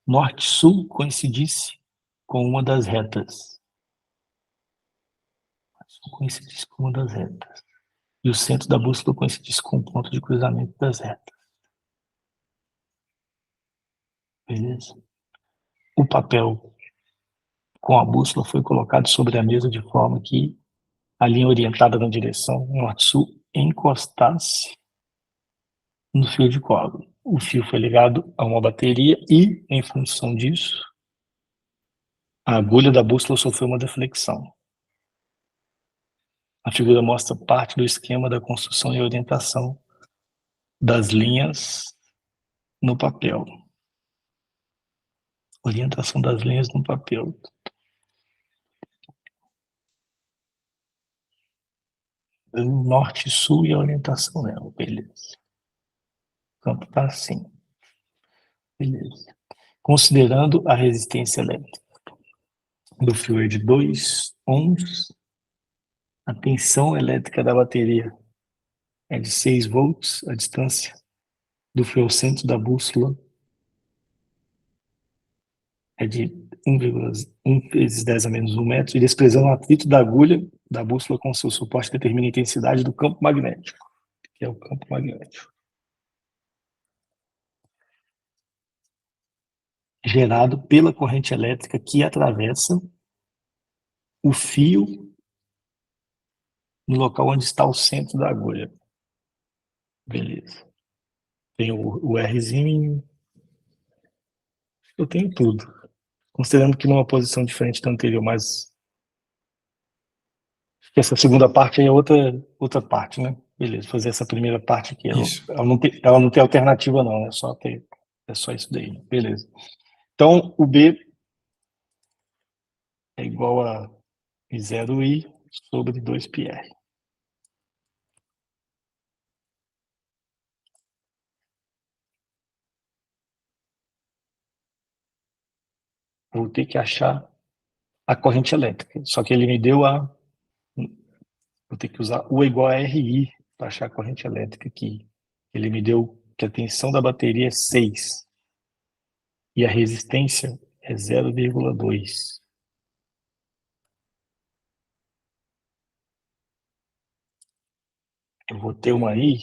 norte-sul coincidisse com uma das retas. Coincidisse com uma das retas. E o centro da bússola coincidisse com o ponto de cruzamento das retas. Beleza? O papel com a bússola foi colocado sobre a mesa de forma que a linha orientada na direção norte-sul encostasse no fio de cobre. O fio foi ligado a uma bateria e, em função disso, a agulha da bússola sofreu uma deflexão. A figura mostra parte do esquema da construção e orientação das linhas no papel. Orientação das linhas no papel. Norte e sul e a orientação nela. Beleza. Então tá assim. Beleza. Considerando a resistência elétrica do fio é de 2 ohms, a tensão elétrica da bateria é de 6 volts, a distância do fio ao centro da bússola é de 1,1 vezes 10 a menos 1 metro, e desprezando o atrito da agulha da bússola com seu suporte determina a intensidade do campo magnético, que é o campo magnético, gerado pela corrente elétrica que atravessa o fio no local onde está o centro da agulha. Beleza. Tem o Rzinho, eu tenho tudo. Considerando que numa posição diferente da anterior, mas essa segunda parte aí é outra parte, né? Beleza, fazer essa primeira parte aqui. Isso. Ela não tem alternativa, não, é só isso daí. Beleza. Então, o B é igual a 0i sobre 2πr. Vou ter que achar a corrente elétrica. Só que ele me deu vou ter que usar U igual a RI para achar a corrente elétrica aqui. Ele me deu que a tensão da bateria é 6 e a resistência é 0,2. Eu vou ter uma I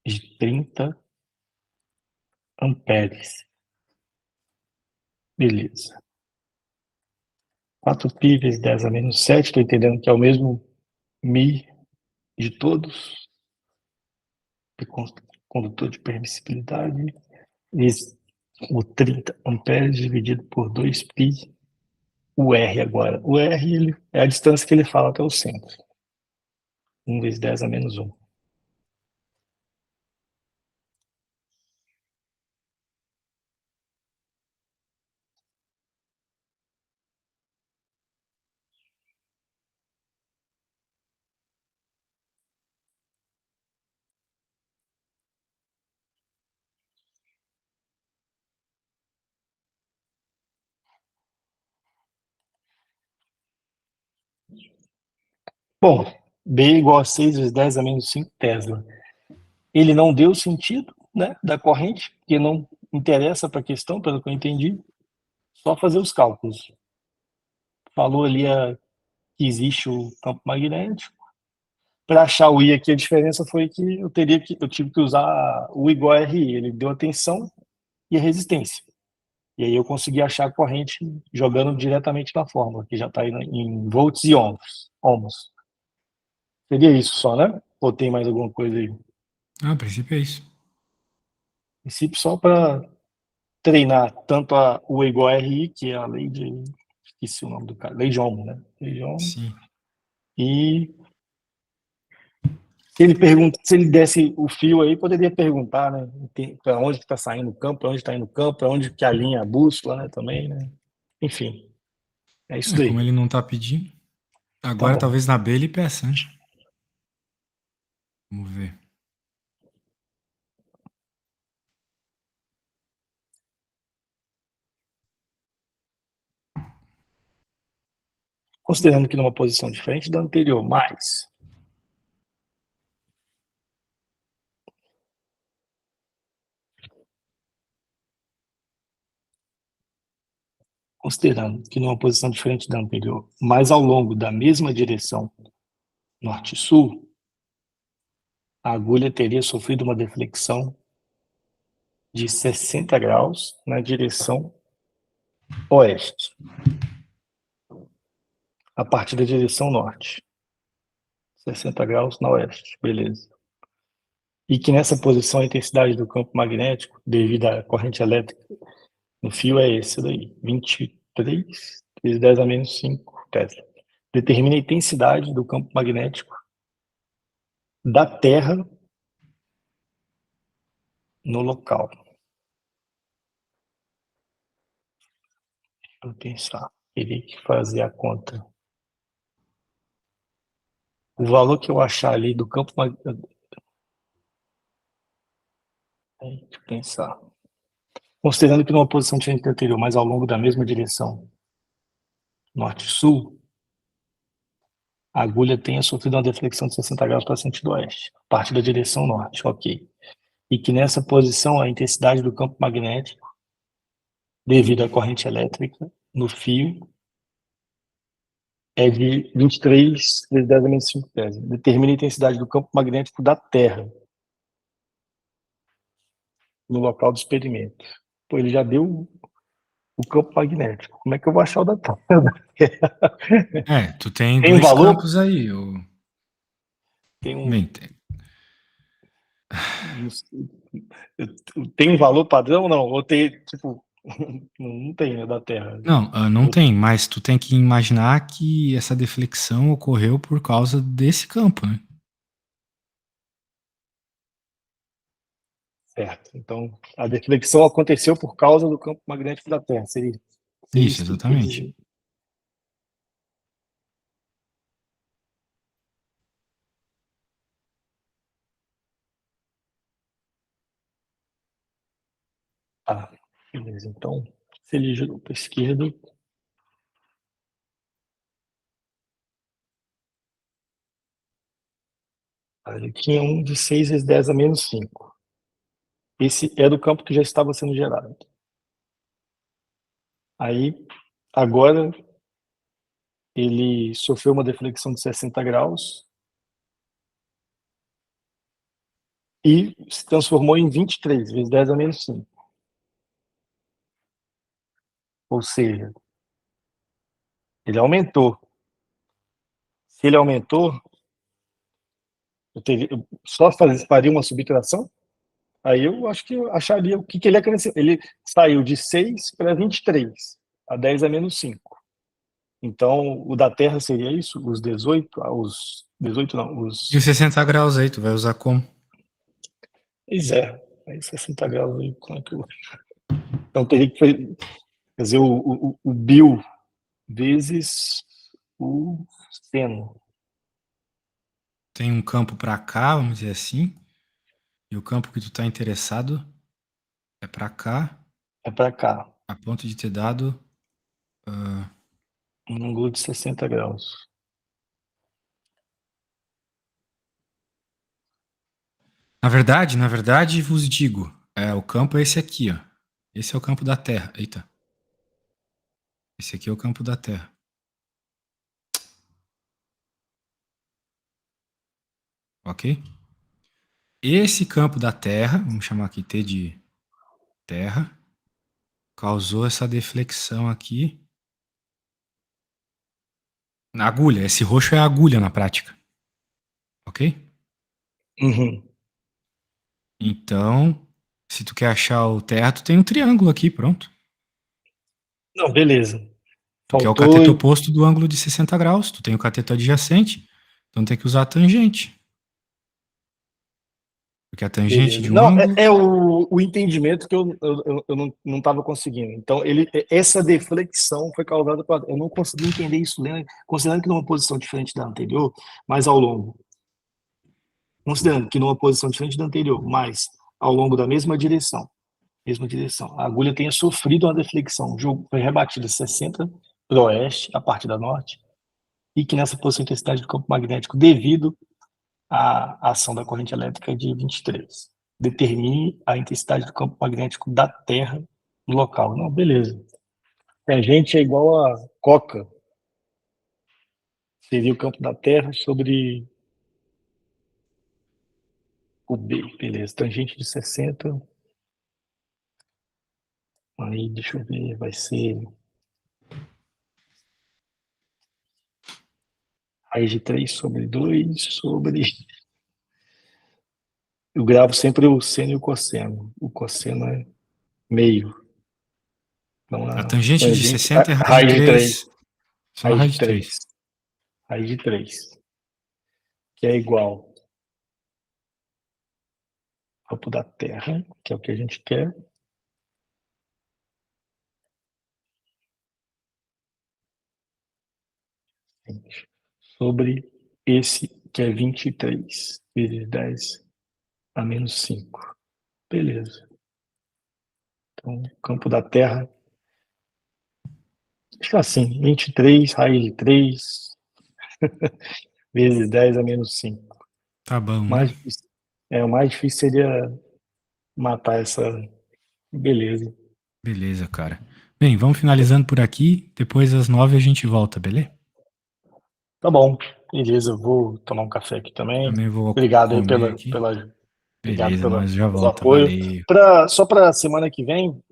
de 30 amperes. Beleza. 4π vezes 10 a menos 7, estou entendendo que é o mesmo Mi de todos. Condutor de permissibilidade. O 30 amperes dividido por 2π. O R agora. O R é a distância que ele fala até o centro. 1 vezes 10 a menos 1. Bom, B igual a 6 vezes 10 a menos 5 Tesla. Ele não deu sentido, né, da corrente, porque não interessa para a questão, pelo que eu entendi. Só fazer os cálculos. Falou ali que existe o campo magnético. Para achar o I aqui, a diferença foi que eu tive que usar o igual a RI. Ele deu a tensão e a resistência. E aí eu consegui achar a corrente jogando diretamente na fórmula, que já está aí em volts e ohms. Seria isso só, né? Ou tem mais alguma coisa aí? Ah, a princípio é isso. A princípio, só para treinar tanto o igual a RI, que é a lei de... Esqueci o nome do cara. Lei de Ohm, né? Lei de Ohm. Sim. E se ele desse o fio aí, poderia perguntar, né? Para onde está saindo o campo, para onde está indo o campo, para onde que alinha a bússola, né? Também, né? Enfim, é isso Como daí. ele não tá pedindo. Tá Agora bom. talvez na B ele peça, né? Vamos ver. Considerando que numa posição diferente da anterior, mas considerando que numa posição diferente da anterior, mas ao longo da mesma direção norte-sul, a agulha teria sofrido uma deflexão de 60 graus na direção oeste, a partir da direção norte. 60 graus na oeste, beleza. E que nessa posição a intensidade do campo magnético, devido à corrente elétrica no fio, é esse daí, 23 vezes 10 a menos 5 Tesla. Determina a intensidade do campo magnético da Terra no local. Deixa eu pensar. Teria que fazer a conta. O valor que eu achar ali do campo magnético. Deixa eu pensar. Considerando que numa posição diferente da anterior, mas ao longo da mesma direção, norte-sul, a agulha tenha sofrido uma deflexão de 60 graus para sentido oeste, a partir da direção norte, ok. E que nessa posição a intensidade do campo magnético, devido à corrente elétrica no fio, é de 23 vezes 10 a menos 5 Tesla. Determina a intensidade do campo magnético da Terra no local do experimento. Pô, ele já deu o campo magnético. Como é que eu vou achar o da Terra? Tu tem Tem um dois valor? campos aí. Tem Bem, tem um valor padrão ou não? Ou tem, tipo, não tem, né, da Terra. não tem, mas tu tem que imaginar que essa deflexão ocorreu por causa desse campo, né? Certo. Então, a deflexão aconteceu por causa do campo magnético da Terra. Seria Isso, isso que quer exatamente. dizer. Ah, beleza. Então, se ele girou para a esquerda, ele tinha um de 6 vezes 10 a menos 5. Esse era o campo que já estava sendo gerado. Aí, agora, ele sofreu uma deflexão de 60 graus e se transformou em 23 vezes 10 a menos 5. Ou seja, ele aumentou. Se ele aumentou, eu só faria uma subtração? Aí eu acho que eu acharia o que ele acrescentou. Ele saiu de 6 para 23, a 10 a menos 5. Então, o da Terra seria isso? Os 18? Os 18 não, E os os... 60 graus aí, tu vai usar como? Pois é, aí 60 graus aí, como é que eu... Então, teria que fazer o Bill vezes o seno. Tem um campo para cá, vamos dizer assim, e o campo que tu tá interessado é para cá, É para cá, a ponto de ter dado... um ângulo de 60 graus. Na verdade, vos digo, o campo é esse aqui, ó. Esse é o campo da Terra. Eita. Esse aqui é o campo da Terra. Ok? Esse campo da Terra, vamos chamar aqui T de Terra, causou essa deflexão aqui na agulha. Esse roxo é a agulha na prática. Ok? Uhum. Então, se tu quer achar o Terra, tu tem um triângulo aqui, pronto. Não, beleza. Porque é o Faltou... cateto oposto do ângulo de 60 graus. Tu tem o cateto adjacente, então tem que usar a tangente. Porque a tangente Beleza. de um Não, ângulo... é o entendimento que eu não estava conseguindo. Então, essa deflexão foi causada por... Eu não consegui entender isso, né? Considerando que numa posição diferente da anterior, mas ao longo. Considerando que numa posição diferente da anterior, mas ao longo da mesma direção. A agulha tenha sofrido uma deflexão. O jogo foi rebatido 60 para o oeste, a parte da norte, e que nessa posição de intensidade do campo magnético, devido à ação da corrente elétrica de 23. Determine a intensidade do campo magnético da Terra no local. Não, beleza. Tangente é igual a coca. Seria o campo da Terra sobre o B. Beleza. Tangente de 60. Aí, deixa eu ver, vai ser raiz de 3 sobre 2 sobre... Eu gravo sempre o seno e o cosseno. O cosseno é meio. Então, A a tangente de tangente, 60 é raiz de raiz de 3. 3. Só Raiz raiz de de 3. 3. Raiz de 3. Que é igual ao campo da Terra, que é o que a gente quer. Sobre esse que é 23 vezes 10 a menos 5. Beleza. Então, campo da Terra. Deixa assim, 23 raiz de 3 vezes 10 a menos 5. Tá bom, O né? mais difícil, o mais difícil seria matar essa... Beleza. Beleza, cara. Bem, vamos finalizando por aqui. Depois às 9 a gente volta, beleza? Tá bom. Beleza, eu vou tomar um café aqui também. Também vou Obrigado aí comer aqui. obrigado Beleza, nós já pelo volta. apoio. Valeu. Só para semana que vem,